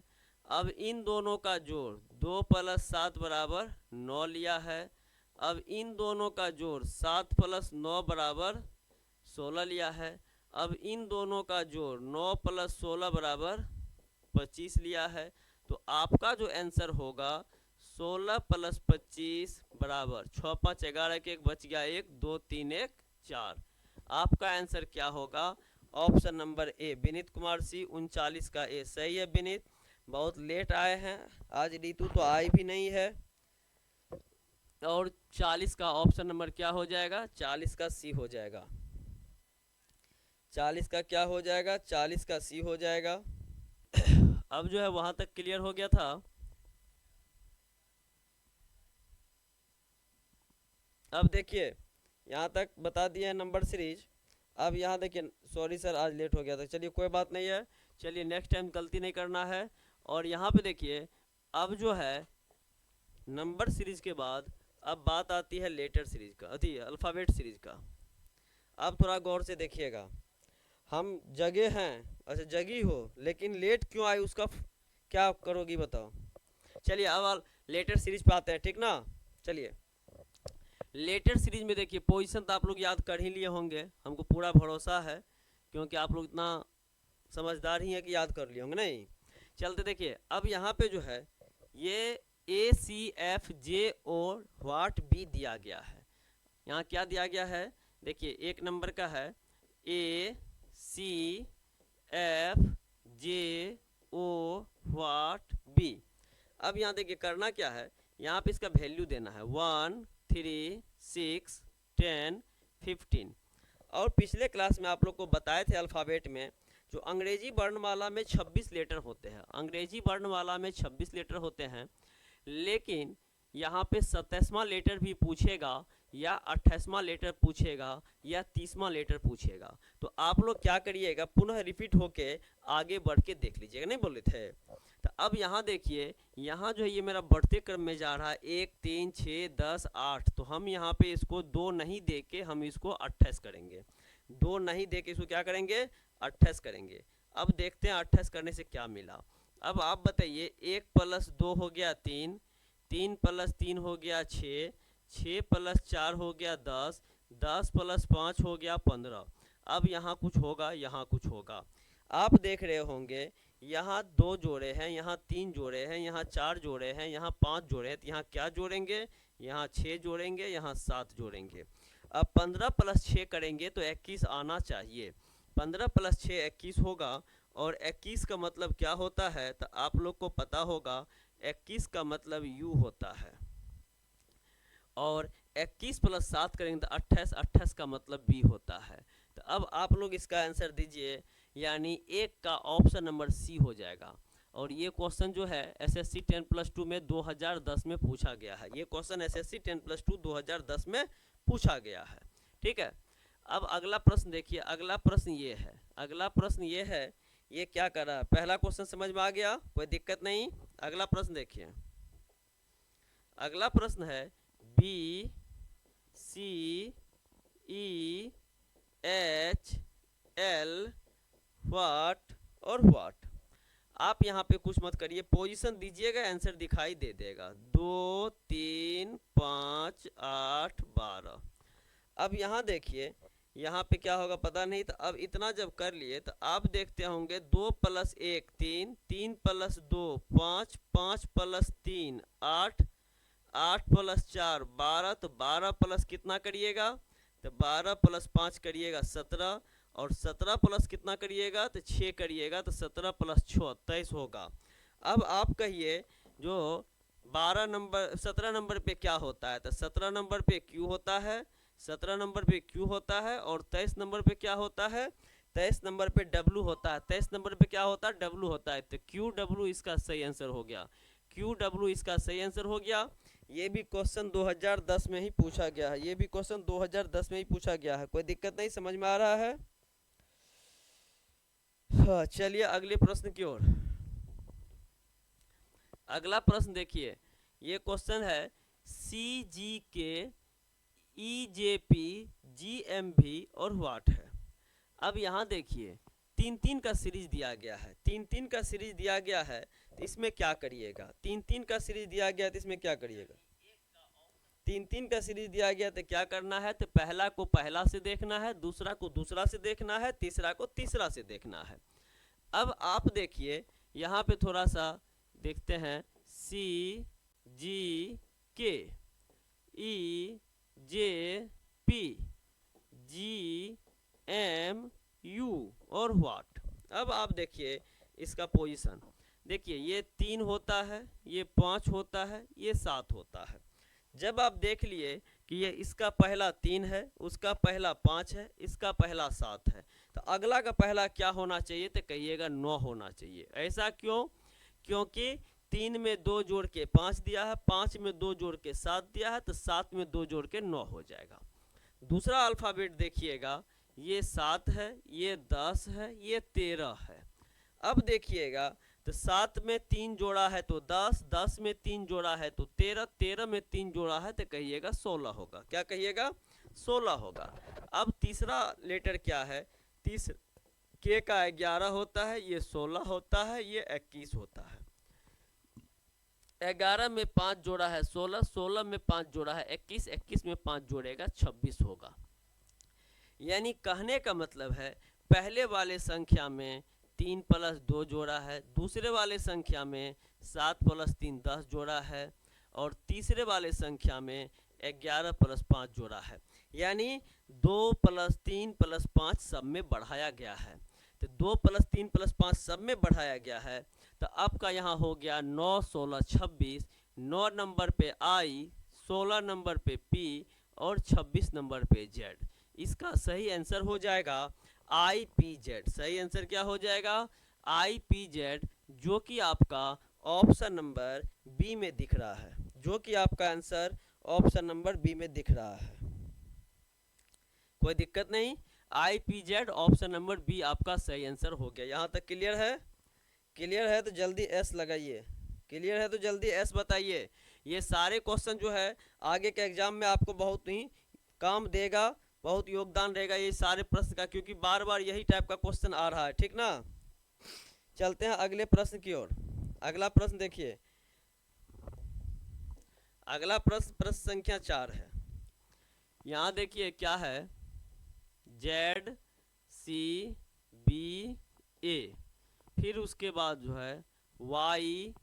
A: अब इन दोनों का जोड़ 2 + 7 = 9 लिया है। अब इन दोनों का जोड़ 7 + 9 = 16 लिया है। अब इन दोनों का जोड़ 9 + 16 = 25 लिया है। तो आपका जो आंसर होगा 16 + 25 = 6 5 11 के 1 बच गया 1 2 3 1 4। आपका आंसर क्या होगा, option number A Vineet Kumar C 39 का ए सही है। विनीत बहुत लेट आए हैं आज, रीतू तो आई भी नहीं है। और 40 का ऑप्शन नंबर क्या हो जाएगा, 40 का सी हो जाएगा। 40 का क्या हो जाएगा, 40 का सी हो जाएगा। अब जो है वहां तक क्लियर हो गया था। अब देखिए यहाँ तक बता दिया है नंबर सीरीज। अब यहाँ देखिए, सॉरी सर आज लेट हो गया था, चलिए कोई बात नहीं है, चलिए नेक्स्ट टाइम गलती नहीं करना है। और यहाँ पे देखिए, अब जो है नंबर सीरीज के बाद अब बात आती है लेटर सीरीज का, अति अल्फ़ाबेट सीरीज का। अब थोड़ा गौर से देखिएगा, हम जगे हैं, अच्छा जगी हो, लेकिन लेट क्यों आई उसका क्या करोगी बताओ। चलिए अब लेटर सीरीज पे आते हैं, ठीक ना। चलिए लेटर सीरीज में देखिए पोजीशन तो आप लोग याद कर ही लिए होंगे, हमको पूरा भरोसा है, क्योंकि आप लोग इतना समझदार ही हैं कि याद कर लिए होंगे। नहीं, चलते देखिए, अब यहाँ पे जो है ये ACFJO व्हाट बी दिया गया है। यहाँ क्या दिया गया है, देखिए एक नंबर का है ACFJO व्हाट बी। अब यहाँ देखिए करना क्या है, यहाँ पे इसका वैल्यू देना है 1 3 6 10 15। और पिछले क्लास में आप लोग को बताए थे अल्फ़ाबेट में जो अंग्रेजी वर्णमाला में 26 लेटर होते हैं, अंग्रेजी वर्णमाला में 26 लेटर होते हैं, लेकिन यहाँ पे 27वां लेटर भी पूछेगा या 28वां लेटर पूछेगा या 30वां लेटर पूछेगा। तो आप लोग क्या करिएगा, पुनः रिपीट होके आगे बढ़ के देख लीजिएगा, नहीं बोले थे। तो अब यहाँ देखिए, यहाँ जो है ये मेरा बढ़ते क्रम में जा रहा है 1 3 6 10 8, तो हम यहाँ पे इसको 2 नहीं दे के हम इसको 28 करेंगे, 2 नहीं दे के इसको क्या करेंगे 28 करेंगे। अब देखते हैं 28 करने से क्या मिला। अब आप बताइए, 1 + 2 हो गया 3, 3 + 3 हो गया 6, 6 + 4 हो गया 10, 10 + 5 हो गया 15। अब यहाँ कुछ होगा, यहाँ कुछ होगा, आप देख रहे होंगे यहाँ 2 जोड़े हैं, यहाँ 3 जोड़े हैं, यहाँ 4 जोड़े हैं, यहाँ 5 जोड़े हैं, तो यहाँ क्या जोड़ेंगे, यहाँ 6 जोड़ेंगे, यहाँ 7 जोड़ेंगे। अब 15 + 6 करेंगे तो 21 आना चाहिए, 15 + 6 21 होगा। और 21 का मतलब क्या होता है, तो आप लोग को पता होगा 21 का मतलब U होता है। और 21 + 7 करेंगे तो 28, 28 का मतलब B होता है। तो अब आप लोग इसका आंसर दीजिए, यानी एक का ऑप्शन नंबर C हो जाएगा। और ये क्वेश्चन जो है SSC 10+2 में 2010 में पूछा गया है, ये क्वेश्चन SSC 10+2 2010 में पूछा गया है, ठीक है। अब अगला प्रश्न देखिए, अगला प्रश्न ये है, अगला प्रश्न ये है, ये क्या कर रहा है, पहला क्वेश्चन समझ में आ गया, कोई दिक्कत नहीं। अगला प्रश्न देखिए, अगला प्रश्न है BCEHL व्हाट और व्हाट। आप यहाँ पे कुछ मत करिए, पोजीशन दीजिएगा, आंसर दिखाई दे देगा, 2 3 5 8 12। अब यहाँ देखिए, यहाँ पे क्या होगा पता नहीं, तो अब इतना जब कर लिए तो आप देखते होंगे 2 + 1 3, 3 + 2 5, 5 + 3 8, 8 + 4 12, तो 12 प्लस कितना करिएगा, तो 12 + 5 करिएगा 17, और 17 प्लस कितना करिएगा तो 6 करिएगा, तो 17 + 6 23 होगा। अब आप कहिए जो 12 नंबर 17 नंबर पे क्या होता है, तो 17 नंबर पे Q होता है, 17 नंबर पे Q होता है, और 23 नंबर पे क्या होता है, 23 नंबर पे W होता है, 23 नंबर पे क्या होता है W होता है। तो QW इसका सही आंसर हो गया, QW इसका सही आंसर हो गया। ये भी क्वेश्चन 2010 में ही पूछा गया है, ये भी क्वेश्चन 2010 में ही पूछा गया है, कोई दिक्कत नहीं, समझ में आ रहा है। हाँ चलिए अगले प्रश्न की ओर। अगला प्रश्न देखिए, ये क्वेश्चन है CGK EJP GMV और व्हाट है। अब यहाँ देखिए 3-3 का सीरीज दिया गया है, 3-3 का सीरीज दिया गया है, तो इसमें क्या करिएगा, 3-3 का सीरीज दिया गया तो इसमें क्या करिएगा, 3-3 का सीरीज दिया गया तो क्या करना है, तो पहला को पहला से देखना है, दूसरा को दूसरा से देखना है, तीसरा को तीसरा से देखना है। अब आप देखिए यहाँ पे थोड़ा सा देखते हैं, CGK EJP GMU और व्हाट। अब आप देखिए इसका पोजीशन, देखिए ये 3 होता है, ये 5 होता है, ये 7 होता है। जब आप देख लिए कि ये इसका पहला 3 है, उसका पहला 5 है, इसका पहला 7 है, तो अगला का पहला क्या होना चाहिए, तो कहिएगा 9 होना चाहिए। ऐसा क्यों, क्योंकि 3 में 2 जोड़ के 5 दिया है, 5 में 2 जोड़ के 7 दिया है, तो 7 में 2 जोड़ के 9 हो जाएगा। दूसरा अल्फ़ाबेट देखिएगा, ये 7 है, ये 10 है, ये 13 है। अब देखिएगा, तो 7 में 3 जोड़ा है तो 10, 10 में 3 जोड़ा है तो 13, 13 में 3 जोड़ा है तो कहिएगा 16 होगा। क्या कहिएगा? 16 होगा। अब तीसरा लेटर क्या है? तीसरा के का 11 होता है, ये 16 होता है, ये 21 होता है। 11 में 5 जोड़ा है 16, 16 में 5 जोड़ा है 21, 21 में 5 जोड़ेगा 26 होगा। यानी कहने का मतलब है पहले वाले संख्या में 3 प्लस 2 जोड़ा है, दूसरे वाले संख्या में 7 प्लस 3 10 जोड़ा है, और तीसरे वाले संख्या में 11 प्लस 5 जोड़ा है। यानी 2 प्लस 3 प्लस 5 सब में बढ़ाया गया है। तो 2 प्लस 3 प्लस 5 सब में बढ़ाया गया है। तो आपका यहाँ हो गया 9 16 26, 9 नंबर पे आई, 16 नंबर पे पी और 26 नंबर पे जेड। इसका सही आंसर हो जाएगा IPZ। सही आंसर क्या हो जाएगा? IPZ, जो कि आपका ऑप्शन नंबर बी में दिख रहा है, जो कि आपका आंसर ऑप्शन नंबर बी में दिख रहा है। कोई दिक्कत नहीं, IPZ ऑप्शन नंबर बी आपका सही आंसर हो गया। यहाँ तक क्लियर है? क्लियर है तो जल्दी एस लगाइए। क्लियर है तो जल्दी एस बताइए। ये सारे क्वेश्चन जो है आगे के एग्जाम में आपको बहुत ही काम देगा, बहुत योगदान रहेगा ये सारे प्रश्न का, क्योंकि बार बार यही टाइप का क्वेश्चन आ रहा है। ठीक ना? चलते हैं अगले प्रश्न की ओर। अगला प्रश्न देखिए, अगला प्रश्न संख्या 4 है। यहाँ देखिए क्या है, ZCBA, फिर उसके बाद जो है YFED,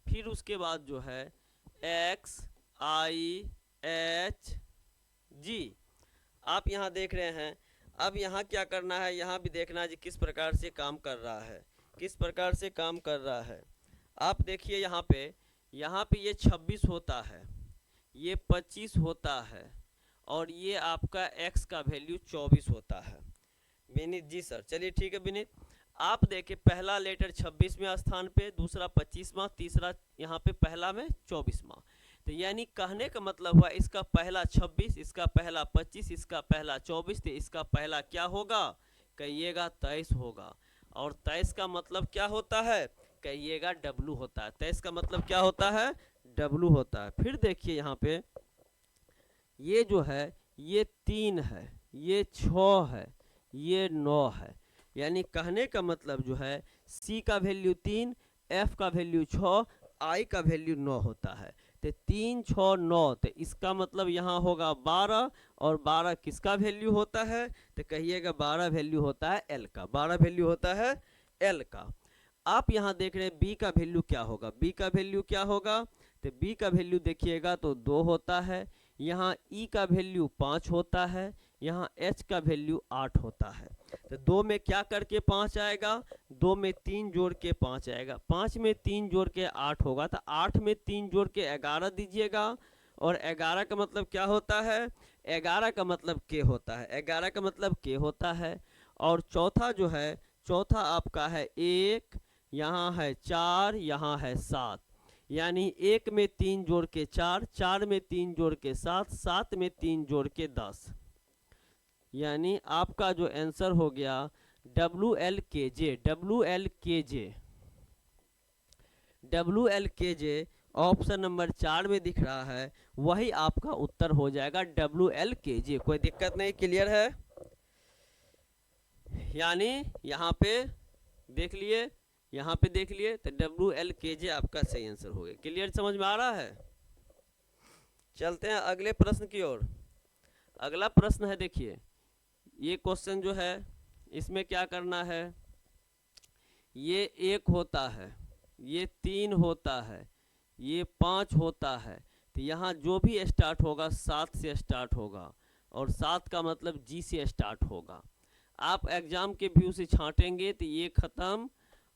A: फिर उसके बाद जो है XIHG। आप यहाँ देख रहे हैं। अब यहाँ क्या करना है, यहाँ भी देखना है कि किस प्रकार से काम कर रहा है, किस प्रकार से काम कर रहा है। आप देखिए यहाँ पे ये 26 होता है, ये 25 होता है, और ये आपका x का वैल्यू 24 होता है। विनीत जी सर, चलिए ठीक है विनीत। आप देखिए पहला लेटर 26वें स्थान पे, दूसरा 25वां, तीसरा यहाँ पे पहला में 24वां। तो यानी कहने का मतलब हुआ इसका पहला 26, इसका पहला 25, इसका पहला 24, तो इसका पहला क्या होगा? कहिएगा 23 होगा। और 23 का मतलब क्या होता है? कहिएगा W होता है। 23 का मतलब क्या होता है? W होता है। फिर देखिए यहाँ पे ये जो है ये 3 है, ये 6 है, ये 9 है। यानी कहने का मतलब जो है C का वैल्यू 3, F का वैल्यू 6, I का वैल्यू 9 होता है। तो 3 6 9, तो इसका मतलब यहाँ होगा 12, और 12 किसका वैल्यू होता है? तो कहिएगा 12 वैल्यू होता है L का, 12 वैल्यू होता है L का। आप यहाँ देख रहे हैं B का वैल्यू क्या होगा? B का वैल्यू क्या होगा? तो B का वैल्यू देखिएगा तो 2 होता है, यहाँ E का वैल्यू 5 होता है, यहाँ H का वैल्यू 8 होता है। तो 2 में क्या करके 5 आएगा? 2 में 3 जोड़ के 5 आएगा, 5 में 3 जोड़ के 8 होगा, तो 8 में 3 जोड़ के 11 दीजिएगा। और 11 का मतलब क्या होता है? 11 का मतलब के होता है, 11 का मतलब के होता है। और चौथा जो है, चौथा आपका है 1, यहाँ है 4, यहाँ है 7। यानी 1 में 3 जोड़ के 4, 4 में 3 जोड़ के 7, 7 में 3 जोड़ के 10। यानी आपका जो आंसर हो गया WLKJ, WLKJ, WLKJ option number 4 में दिख रहा है, वही आपका उत्तर हो जाएगा WLKJ। कोई दिक्कत नहीं, क्लियर है? यानी यहाँ पे देख लिए, यहाँ पे देख लिए, तो WLKJ आपका सही आंसर हो गया। क्लियर, समझ में आ रहा है? चलते हैं अगले प्रश्न की ओर। अगला प्रश्न है, देखिए ये क्वेश्चन जो है इसमें क्या करना है, ये 1 होता है, ये 3 होता है, ये 5 होता है। तो यहाँ जो भी स्टार्ट होगा 7 से स्टार्ट होगा, और 7 का मतलब G से स्टार्ट होगा। आप एग्ज़ाम के व्यू से छांटेंगे तो ये ख़त्म,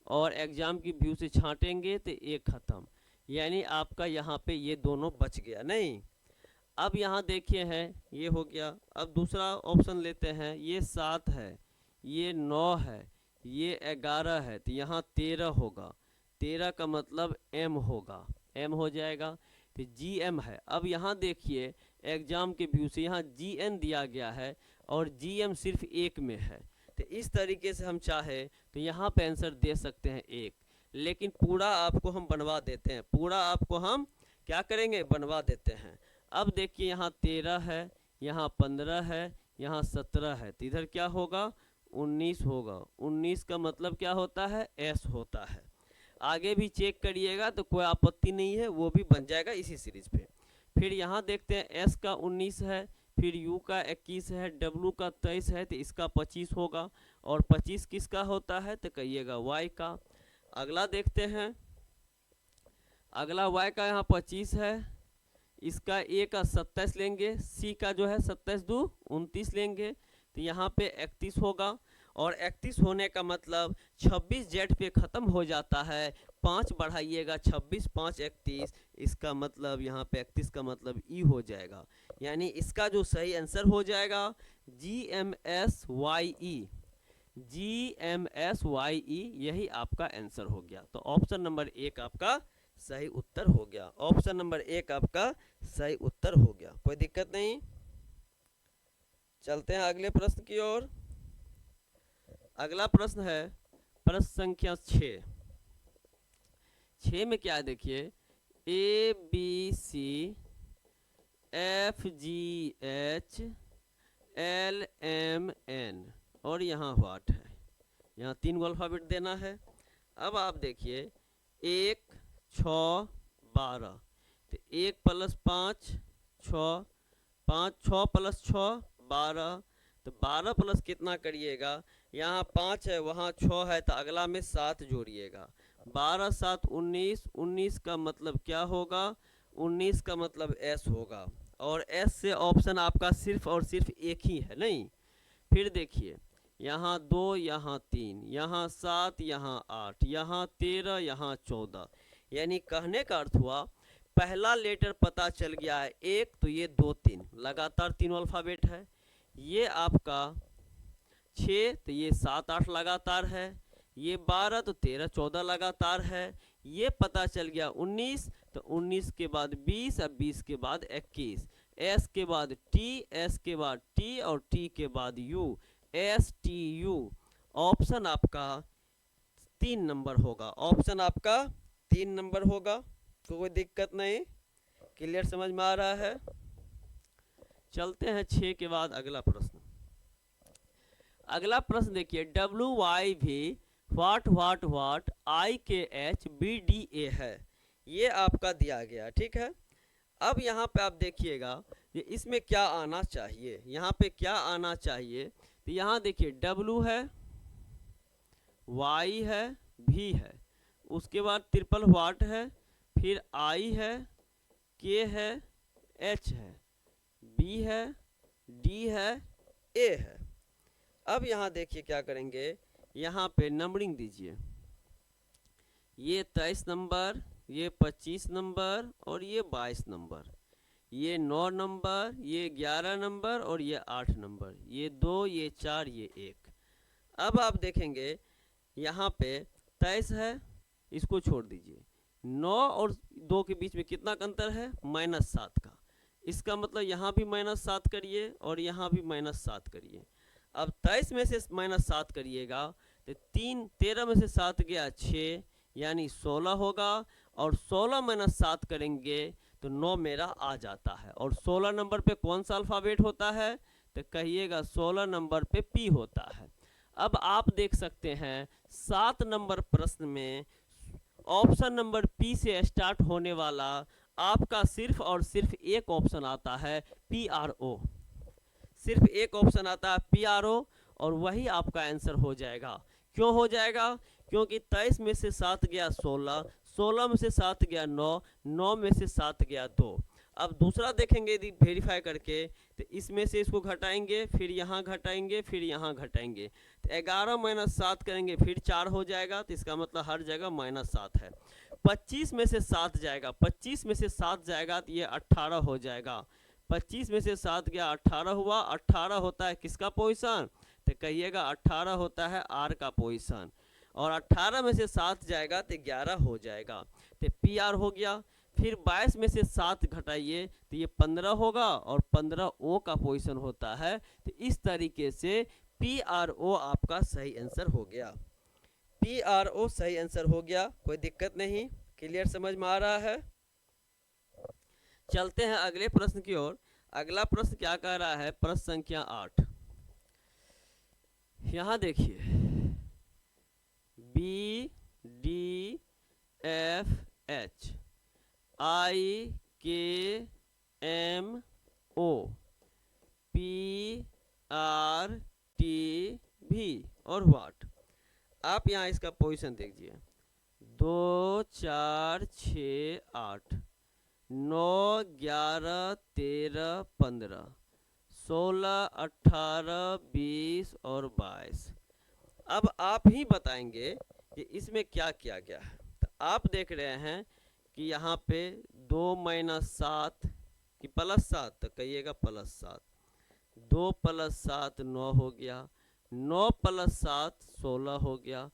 A: और एग्ज़ाम की व्यू से छांटेंगे तो ये ख़त्म। यानी आपका यहाँ पे ये दोनों बच गया नहीं। अब यहाँ देखिए है, ये हो गया। अब दूसरा ऑप्शन लेते हैं, ये 7 है, ये 9 है, ये 11 है, तो यहाँ 13 होगा। 13 का मतलब M होगा, M हो जाएगा, तो GM है। अब यहाँ देखिए एग्जाम के व्यू से यहाँ GN दिया गया है और GM सिर्फ एक में है, तो इस तरीके से हम चाहे तो यहाँ पे आंसर दे सकते हैं एक, लेकिन पूरा आपको हम बनवा देते हैं, पूरा आपको हम क्या करेंगे, बनवा देते हैं। अब देखिए यहाँ 13 है, यहाँ 15 है, यहाँ 17 है, तो इधर क्या होगा, 19 होगा। 19 का मतलब क्या होता है, S होता है। आगे भी चेक करिएगा तो कोई आपत्ति नहीं है, वो भी बन जाएगा इसी सीरीज पे। फिर यहाँ देखते हैं S का 19 है, फिर U का 21 है, W का 23 है, तो इसका 25 होगा। और 25 किसका होता है, तो कहिएगा Y का। अगला देखते हैं, अगला Y का यहाँ 25 है, इसका A का 27 लेंगे, C का जो है 27 दूँ 29 लेंगे, तो यहाँ पे 31 होगा। और 31 होने का मतलब 26 जेड पे ख़त्म हो जाता है, 5 बढ़ाइएगा 26, 5 31, इसका मतलब यहाँ पे 31 का मतलब ई हो जाएगा। यानी इसका जो सही आंसर हो जाएगा GMSYE, GMSYE, यही आपका आंसर हो गया। तो ऑप्शन नंबर 1 आपका सही उत्तर हो गया, ऑप्शन नंबर 1 आपका सही उत्तर हो गया, कोई दिक्कत नहीं। चलते हैं अगले प्रश्न की ओर। अगला प्रश्न है प्रश्न संख्या 6। 6 में क्या है देखिए, ABCFGHLMN और यहाँ व्हाट है, यहाँ 3 गो अल्फ़ाबेट देना है। अब आप देखिए 1 6 12, तो 1 + 5 6, 5 6 + 6 12, तो 12 प्लस कितना करिएगा, यहाँ 5 है वहाँ 6 है, तो अगला में 7 जोड़िएगा, 12 7 19, 19 का मतलब क्या होगा, 19 का मतलब S होगा। और S से ऑप्शन आपका सिर्फ और सिर्फ एक ही है, नहीं। फिर देखिए यहाँ 2, यहाँ 3, यहाँ 7, यहाँ 8, यहाँ 13, यहाँ 14, यानी कहने का अर्थ हुआ पहला लेटर पता चल गया है 1, तो ये 2 3 लगातार तीनों अल्फ़ाबेट है। ये आपका 6, तो ये 7 8 लगातार है। ये 12, तो 13 14 लगातार है। ये पता चल गया 19, तो 19 के बाद 20, अब 20 के बाद 21, S के बाद T, S के बाद T और T के बाद U, STU। ऑप्शन आपका 3 नंबर होगा, ऑप्शन आपका 3 नंबर होगा, कोई दिक्कत नहीं, क्लियर समझ में आ रहा है। चलते हैं 6 के बाद अगला प्रश्न। अगला प्रश्न देखिए, WYV what what what IKHBDA है, ये आपका दिया गया, ठीक है। अब यहाँ पे आप देखिएगा ये इसमें क्या आना चाहिए, यहाँ पे क्या आना चाहिए, तो यहाँ देखिए W है, Y है, V है, उसके बाद ट्रिपल व्हाट है, फिर I है, K है, H है, B है, D है, A है। अब यहाँ देखिए क्या करेंगे, यहाँ पे नंबरिंग दीजिए, ये 23 नंबर, ये 25 नंबर और ये 22 नंबर, ये 9 नंबर, ये 11 नंबर और ये 8 नंबर, ये 2, ये 4, ये 1। अब आप देखेंगे यहाँ पे 23 है, इसको छोड़ दीजिए, 9 और 2 के बीच में कितना का अंतर है, -7 का, इसका मतलब यहाँ भी -7 करिए और यहाँ भी -7 करिए। अब 23 में से -7 करिएगा तो 13 में से 7 गया 6, यानी 16 होगा, और 16 - 7 करेंगे तो 9 मेरा आ जाता है। और 16 नंबर पे कौन सा अल्फ़ाबेट होता है, तो कहिएगा 16 नंबर पे P होता है। अब आप देख सकते हैं 7 नंबर प्रश्न में ऑप्शन नंबर P से स्टार्ट होने वाला आपका सिर्फ और सिर्फ एक ऑप्शन आता है PRO, सिर्फ एक ऑप्शन आता है PRO, और वही आपका आंसर हो जाएगा। क्यों हो जाएगा, क्योंकि 23 में से 7 गया 16, 16 में से 7 गया 9, 9 में से 7 गया 2। अब दूसरा देखेंगे यदि वेरीफाई करके, तो इसमें से इसको घटाएंगे, फिर यहाँ घटाएंगे, फिर यहाँ घटाएंगे, तो 11 - 7 करेंगे, फिर 4 हो जाएगा, तो इसका मतलब हर जगह -7 है। 25 में से 7 जाएगा, 25 में से 7 जाएगा तो ये 18 हो जाएगा। 25 में से 7 गया 18 हुआ, 18 होता है किसका पोजीशन, तो कहिएगा 18 होता है R का पोजीशन, और 18 में से 7 जाएगा तो 11 हो जाएगा, तो PR हो गया। फिर 22 में से 7 घटाइए तो ये 15 होगा और 15 ओ का पोजीशन होता है। तो इस तरीके से पी आर ओ आपका सही आंसर हो गया। पी आर ओ सही आंसर हो गया, कोई दिक्कत नहीं, क्लियर समझ में आ रहा है। चलते हैं अगले प्रश्न की ओर। अगला प्रश्न क्या कह रहा है, प्रश्न संख्या 8। यहाँ देखिए, B D F H I K M O P R T भी और व्हाट। आप यहाँ इसका पोजीशन देखिए, 2 4 6 8 9 11 13 15 16 18 20 और 22। अब आप ही बताएंगे कि इसमें क्या किया गया है। तो आप देख रहे हैं कि यहाँ पे 2 - 7 कि +7, तो कहिएगा +7, 2 + 7 9 हो गया, 9 + 7 16 हो गया,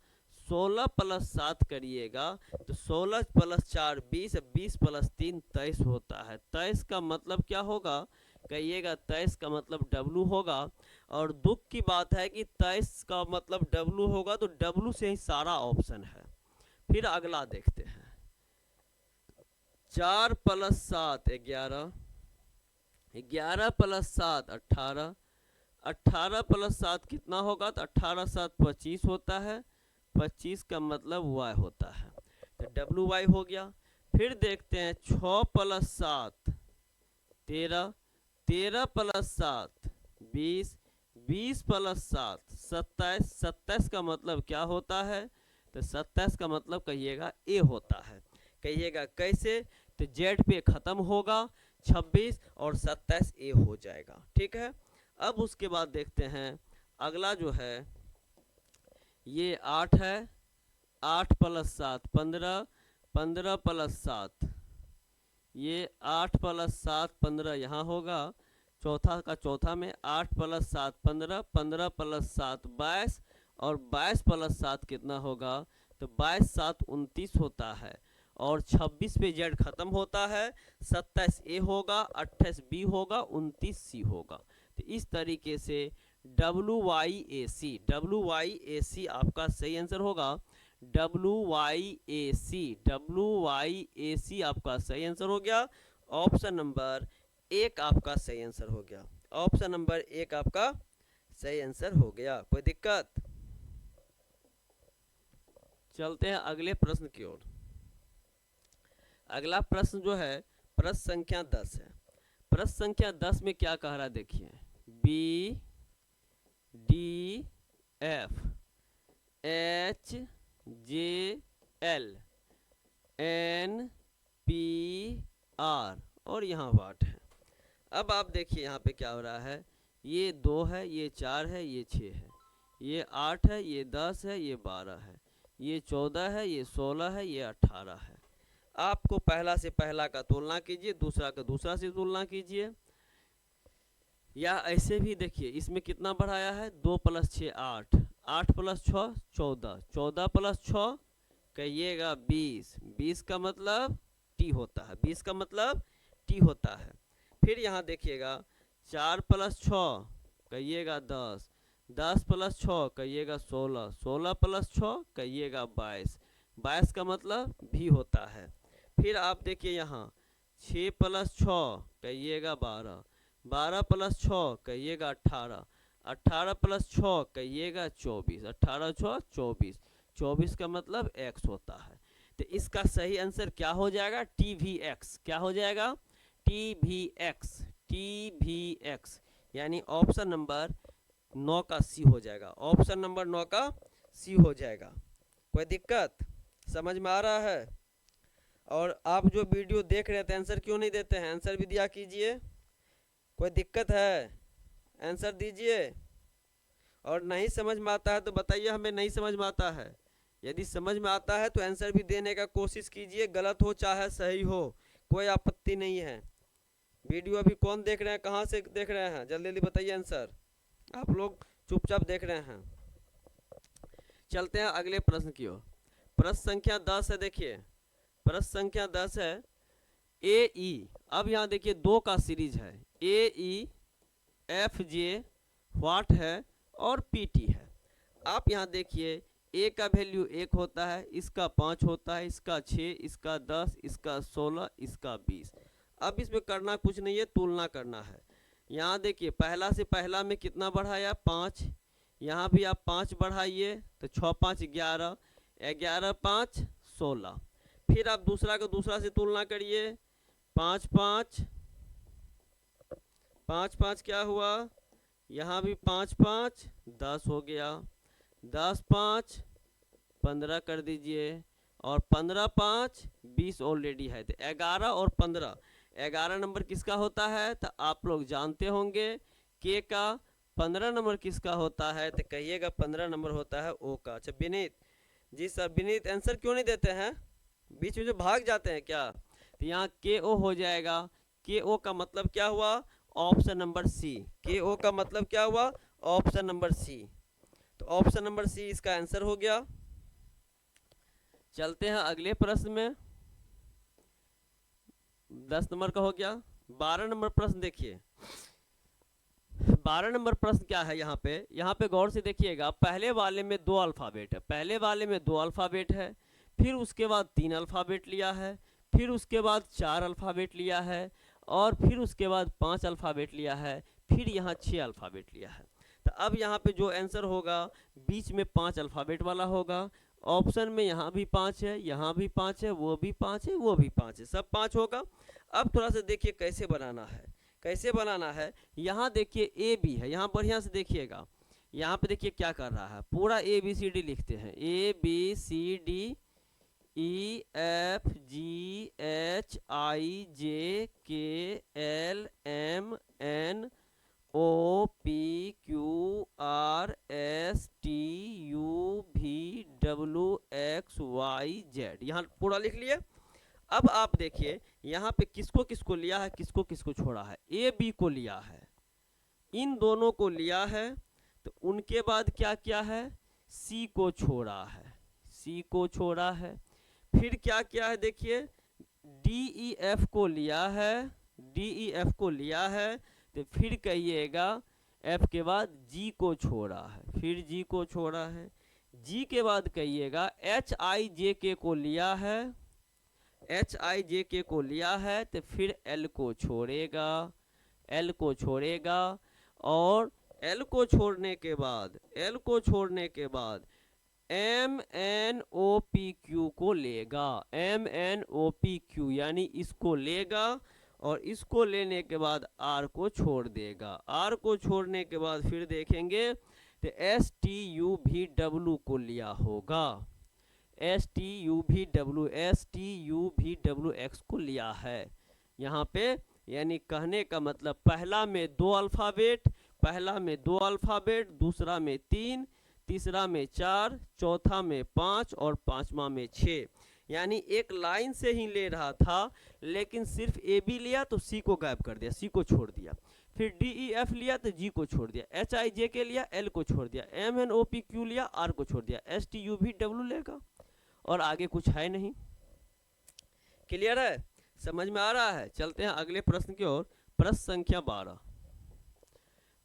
A: 16 + 7 करिएगा तो 16 + 4 20, 20 + 3 23 होता है। 23 का मतलब क्या होगा, कहिएगा 23 का मतलब डब्लू होगा। और दुख की बात है कि 23 का मतलब डब्लू होगा तो डब्लू से ही सारा ऑप्शन है। फिर अगला देखते हैं, 4 + 7 11, 11 + 7 18, 18 + 7 कितना होगा, तो 18 + 7 25 होता है, 25 का मतलब y होता है, तो डब्लू वाई हो गया। फिर देखते हैं 6 + 7 13, 13 + 7 20, 20 + 7 27, 27 का मतलब क्या होता है, तो 27 का मतलब कहिएगा ए होता है। कहिएगा कैसे, तो जेड पे खत्म होगा, 26 और 27 ए हो जाएगा। ठीक है, अब उसके बाद देखते हैं अगला जो है, ये 8 है, 8 + 7 15, 15 + 7, ये 8 + 7 15 यहाँ होगा, चौथा का चौथा में 8 + 7 15, 15 + 7 22 और 22 + 7 कितना होगा, तो 22 7 29 होता है और 26 पे जेड खत्म होता है, 27 ए होगा, 28 बी होगा, 29 सी होगा। तो इस तरीके से WYAC आपका सही आंसर होगा। WYAC आपका सही आंसर हो गया। ऑप्शन नंबर 1 आपका सही आंसर हो गया। ऑप्शन नंबर 1 आपका सही आंसर हो गया, कोई दिक्कत। चलते हैं अगले प्रश्न की ओर। अगला प्रश्न जो है प्रश्न संख्या 10 है। प्रश्न संख्या 10 में क्या कह रहा है, देखिए, B D F H J L N P R और यहाँ वाट है। अब आप देखिए यहाँ पे क्या हो रहा है, ये 2 है, ये 4 है, ये 6 है, ये 8 है, ये 10 है, ये 12 है, ये 14 है, ये 16 है, ये 18 है। आपको पहला से पहला का तुलना कीजिए, दूसरा का दूसरा से तुलना कीजिए, या ऐसे भी देखिए इसमें कितना बढ़ाया है, 2 + 6 8, 8 + 6 14, 14 + 6 कहिएगा 20, 20 का मतलब टी होता है, 20 का मतलब टी होता है। फिर यहाँ देखिएगा 4 + 6 कहिएगा 10, 10 + 6 कहिएगा 16, 16 + 6 कहिएगा 22, 22 का मतलब भी होता है। फिर आप देखिए यहाँ 6 + 6 कहिएगा 12, 12 + 6 कहिएगा 18, 18 + 6 कहिएगा 24, 18 6 24, 24 का मतलब x होता है। तो इसका सही आंसर क्या हो जाएगा, TVX। क्या हो जाएगा, TVX, TVX, यानी ऑप्शन नंबर 9 का सी हो जाएगा। ऑप्शन नंबर 9 का सी हो जाएगा, कोई दिक्कत, समझ में आ रहा है। और आप जो वीडियो देख रहे थे आंसर क्यों नहीं देते हैं, आंसर भी दिया कीजिए, कोई दिक्कत है, आंसर दीजिए। और नहीं समझ में आता है तो बताइए हमें नहीं समझ में आता है। यदि समझ में आता है तो आंसर भी देने का कोशिश कीजिए, गलत हो चाहे सही हो, कोई आपत्ति नहीं है। वीडियो अभी कौन देख रहे हैं, कहाँ से देख रहे हैं, जल्दी जल्दी बताइए आंसर, आप लोग चुपचाप देख रहे हैं। चलते हैं अगले प्रश्न की ओर। प्रश्न संख्या 10 है, देखिए प्रश्न संख्या 10 है, ए ई, अब यहाँ देखिए दो का सीरीज है, ए ई एफ जे व्हाट है और पी टी है। आप यहाँ देखिए ए का वैल्यू 1 होता है, इसका 5 होता है, इसका 6, इसका 10, इसका 16, इसका 20। अब इसमें करना कुछ नहीं है, तुलना करना है। यहाँ देखिए पहला से पहला में कितना बढ़ाया 5, यहाँ भी आप 5 बढ़ाइए तो 6 5 11, 11 5 16। फिर आप दूसरा का दूसरा से तुलना करिए, 5 5 5 5 क्या हुआ, यहाँ भी 5 5 10 हो गया, 10 5 15 कर दीजिए, और 15 5 20 ऑलरेडी है, तो 11 और 15, 11 नंबर किसका होता है, तो आप लोग जानते होंगे के का। 15 नंबर किसका होता है, तो कहिएगा 15 नंबर होता है ओ का। अच्छा विनीत जी सर, विनीत आंसर क्यों नहीं देते हैं, बीच में जो भाग जाते हैं क्या। तो यहाँ के ओ हो जाएगा, के ओ का मतलब क्या हुआ, ऑप्शन नंबर सी। के ओ का मतलब क्या हुआ, ऑप्शन नंबर सी। तो ऑप्शन नंबर सी इसका आंसर हो गया। चलते हैं अगले प्रश्न में, 10 नंबर का हो गया। 12 नंबर प्रश्न देखिए, 12 नंबर प्रश्न क्या है, यहाँ पे गौर से देखिएगा। पहले वाले में 2 अल्फ़ाबेट है, पहले वाले में 2 अल्फ़ाबेट है, फिर उसके बाद 3 अल्फ़ाबेट लिया है, फिर उसके बाद 4 अल्फ़ाबेट लिया है, और फिर उसके बाद 5 अल्फ़ाबेट लिया है, फिर यहाँ 6 अल्फ़ाबेट लिया है। तो अब यहाँ पे जो आंसर होगा बीच में 5 अल्फ़ाबेट वाला होगा। ऑप्शन में यहाँ भी 5 है, यहाँ भी 5 है, वो भी 5 है, वो भी 5 है, सब 5 होगा। अब थोड़ा सा देखिए कैसे बनाना है, कैसे बनाना है। यहाँ देखिए ए बी है, यहाँ बढ़िया से देखिएगा। यहाँ पे देखिए क्या कर रहा है, पूरा ए बी सी डी लिखते हैं, A B C D E F G H I J K L M N O P Q R S T U V W X Y Z, यहाँ पूरा लिख लिए। अब आप देखिए यहाँ पे किसको किसको लिया है, किसको किसको छोड़ा है, ए बी को लिया है, इन दोनों को लिया है। तो उनके बाद क्या क्या है, सी को छोड़ा है, सी को छोड़ा है। फिर क्या क्या है देखिए, डी ई एफ को लिया है, डी ई एफ को लिया है। तो फिर कहिएगा एफ के बाद जी को छोड़ा है, फिर जी को छोड़ा है। जी के बाद कहिएगा एच आई जे के को लिया है, एच आई जे के को लिया है। तो फिर एल को छोड़ेगा, एल को छोड़ेगा, और एल को छोड़ने के बाद, एल को छोड़ने के बाद M N O P Q को लेगा, M N O P Q यानी इसको लेगा, और इसको लेने के बाद आर को छोड़ देगा, आर को छोड़ने के बाद फिर देखेंगे तो S T U V W को लिया होगा, S T U V W, S T U V W x को लिया है यहाँ पे। यानी कहने का मतलब पहला में 2 अल्फ़ाबेट, पहला में 2 अल्फ़ाबेट, दूसरा में 3, तीसरा में 4, चौथा में 5 और पांचवा में 6। यानी एक लाइन से ही ले रहा था, लेकिन सिर्फ ए बी लिया तो सी को गायब कर दिया, सी को छोड़ दिया। फिर डी ई एफ लिया तो जी को छोड़ दिया, एच आई जे के लिया एल को छोड़ दिया, M N O P Q लिया आर को छोड़ दिया, S T U V W लेगा, और आगे कुछ है नहीं। क्लियर है, समझ में आ रहा है। चलते हैं अगले प्रश्न की ओर, प्रश्न संख्या 12।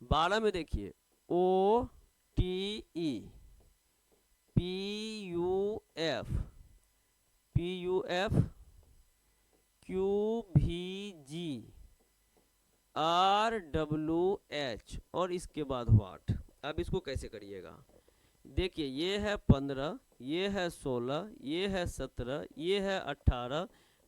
A: 12 में देखिए O T E P U F, P U F Q भी जी आर डब्ल्यू एच, और इसके बाद व्हाट। अब इसको कैसे करिएगा, देखिए ये है 15, ये है 16, ये है 17, ये है 18,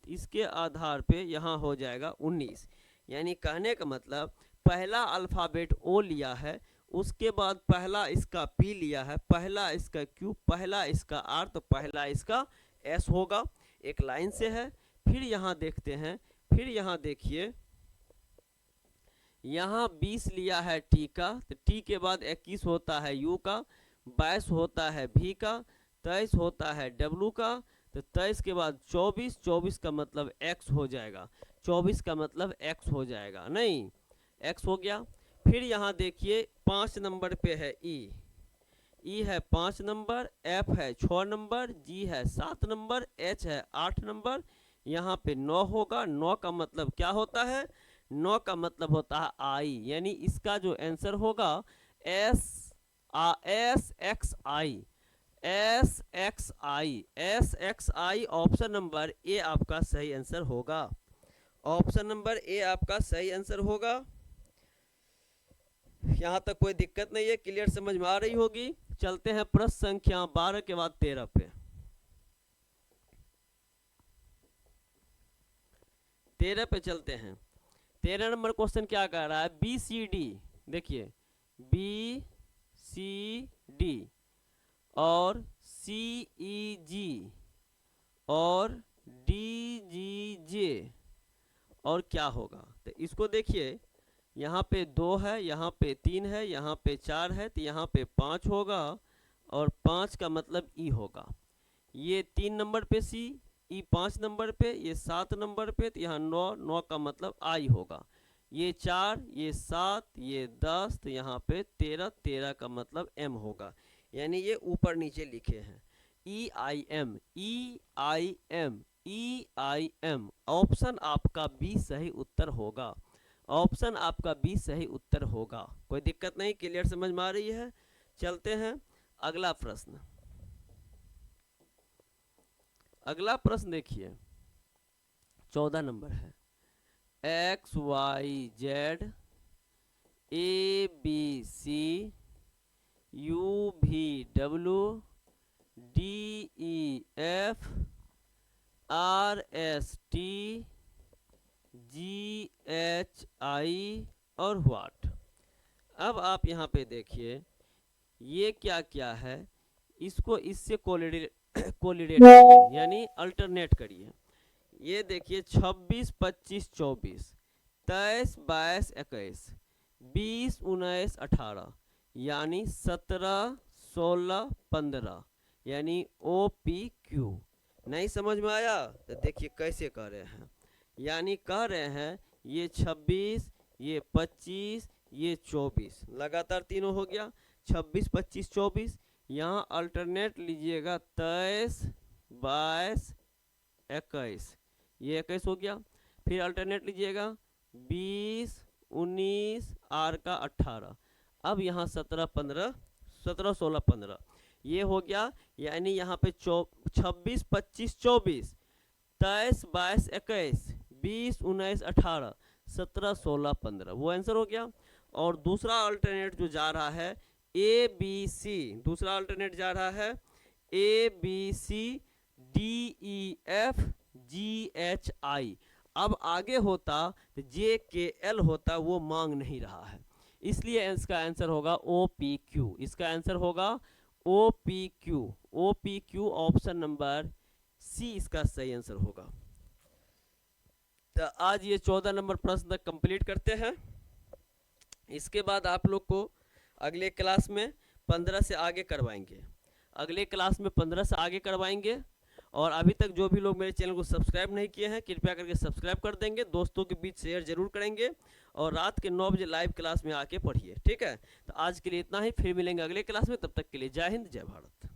A: इसके आधार पे यहाँ हो जाएगा 19। यानी कहने का मतलब पहला अल्फ़ाबेट ओ लिया है, उसके बाद पहला इसका पी लिया है, पहला इसका क्यू, पहला इसका आर, तो पहला इसका एस होगा, एक लाइन से है। फिर यहाँ देखते हैं, फिर यहाँ देखिए यहाँ 20 लिया है टी का, तो टी के बाद 21 होता है यू का, 22 होता है भी का, 23 होता है डब्लू का, तो 23 के बाद 24, 24 का मतलब एक्स हो जाएगा, 24 का मतलब एक्स हो जाएगा, नहीं एक्स हो गया। फिर यहाँ देखिए 5 नंबर पे है ई, ई है 5 नंबर, एफ है 6 नंबर, जी है 7 नंबर, एच है 8 नंबर, यहाँ पे 9 होगा। 9 का मतलब क्या होता है? 9 का मतलब होता है आई, यानी इसका जो आंसर होगा एस एक्स आई, एस एक्स आई, एस एक्स आई। ऑप्शन नंबर ए आपका सही आंसर होगा। ऑप्शन नंबर ए आपका सही आंसर होगा। यहाँ तक कोई दिक्कत नहीं है, क्लियर समझ में आ रही होगी। चलते हैं प्रश्न संख्या 12 के बाद 13 पे। 13 पे चलते हैं। 13 नंबर क्वेश्चन क्या कह रहा है? बी सी डी, देखिए बी सी डी और सी ई जी और डी जी जे और क्या होगा? तो इसको देखिए, यहाँ पे 2 है, यहाँ पे 3 है, यहाँ पे 4 है, तो यहाँ पे 5 होगा और 5 का मतलब ई होगा। ये 3 नंबर पे सी, ई 5 नंबर पे, ये 7 नंबर पे, तो यहाँ 9, 9 का मतलब आई होगा। ये 4, ये 7, ये 10, तो यहाँ पे 13, 13 का मतलब एम होगा। यानी ये ऊपर नीचे लिखे हैं E I M, E I M, E I M. Option आपका बी सही उत्तर होगा। ऑप्शन आपका बी सही उत्तर होगा। कोई दिक्कत नहीं, क्लियर समझ में आ रही है। चलते हैं अगला प्रश्न। अगला प्रश्न देखिए 14 नंबर है। X Y Z A B C U भी W D E F R S T G H I और व्हाट। अब आप यहाँ पे देखिए ये क्या क्या है, इसको इससे कोलिडेट करिए, यानी अल्टरनेट करिए। ये देखिए 26, 25, 24, 23, 22, 21, 20, 19, 18, यानी 17, 16, 15, यानी ओ पी क्यू। नहीं समझ में आया? तो देखिए कैसे कर रहे हैं, यानी कह रहे हैं ये 26, ये 25, ये 24, लगातार तीनों हो गया 26, 25, 24। यहाँ अल्टरनेट लीजिएगा 23, 22, 21, ये 21 हो गया। फिर अल्टरनेट लीजिएगा 20, 19, आर का 18। अब यहाँ 17, 15, 17, 16, 15 ये हो गया। यानी यहाँ पे 26, 25, 24, 23, 22, 21, 20, 19, 18, 17, 16, 15 वो आंसर हो गया। और दूसरा अल्टरनेट जो जा रहा है ए बी सी, दूसरा अल्टरनेट जा रहा है A B C D E F G H I. अब आगे होता तो जे के एल होता, वो मांग नहीं रहा है, इसलिए इसका आंसर होगा ओ पी क्यू। इसका आंसर होगा O P Q. O P Q option number C इसका सही आंसर होगा। तो आज ये 14 नंबर प्रश्न तक कंप्लीट करते हैं। इसके बाद आप लोग को अगले क्लास में 15 से आगे करवाएंगे। अगले क्लास में 15 से आगे करवाएंगे। और अभी तक जो भी लोग मेरे चैनल को सब्सक्राइब नहीं किए हैं, कृपया करके सब्सक्राइब कर देंगे, दोस्तों के बीच शेयर जरूर करेंगे और रात के 9 बजे लाइव क्लास में आके पढ़िए। ठीक है, तो आज के लिए इतना ही, फिर मिलेंगे अगले क्लास में। तब तक के लिए जय हिंद, जय भारत।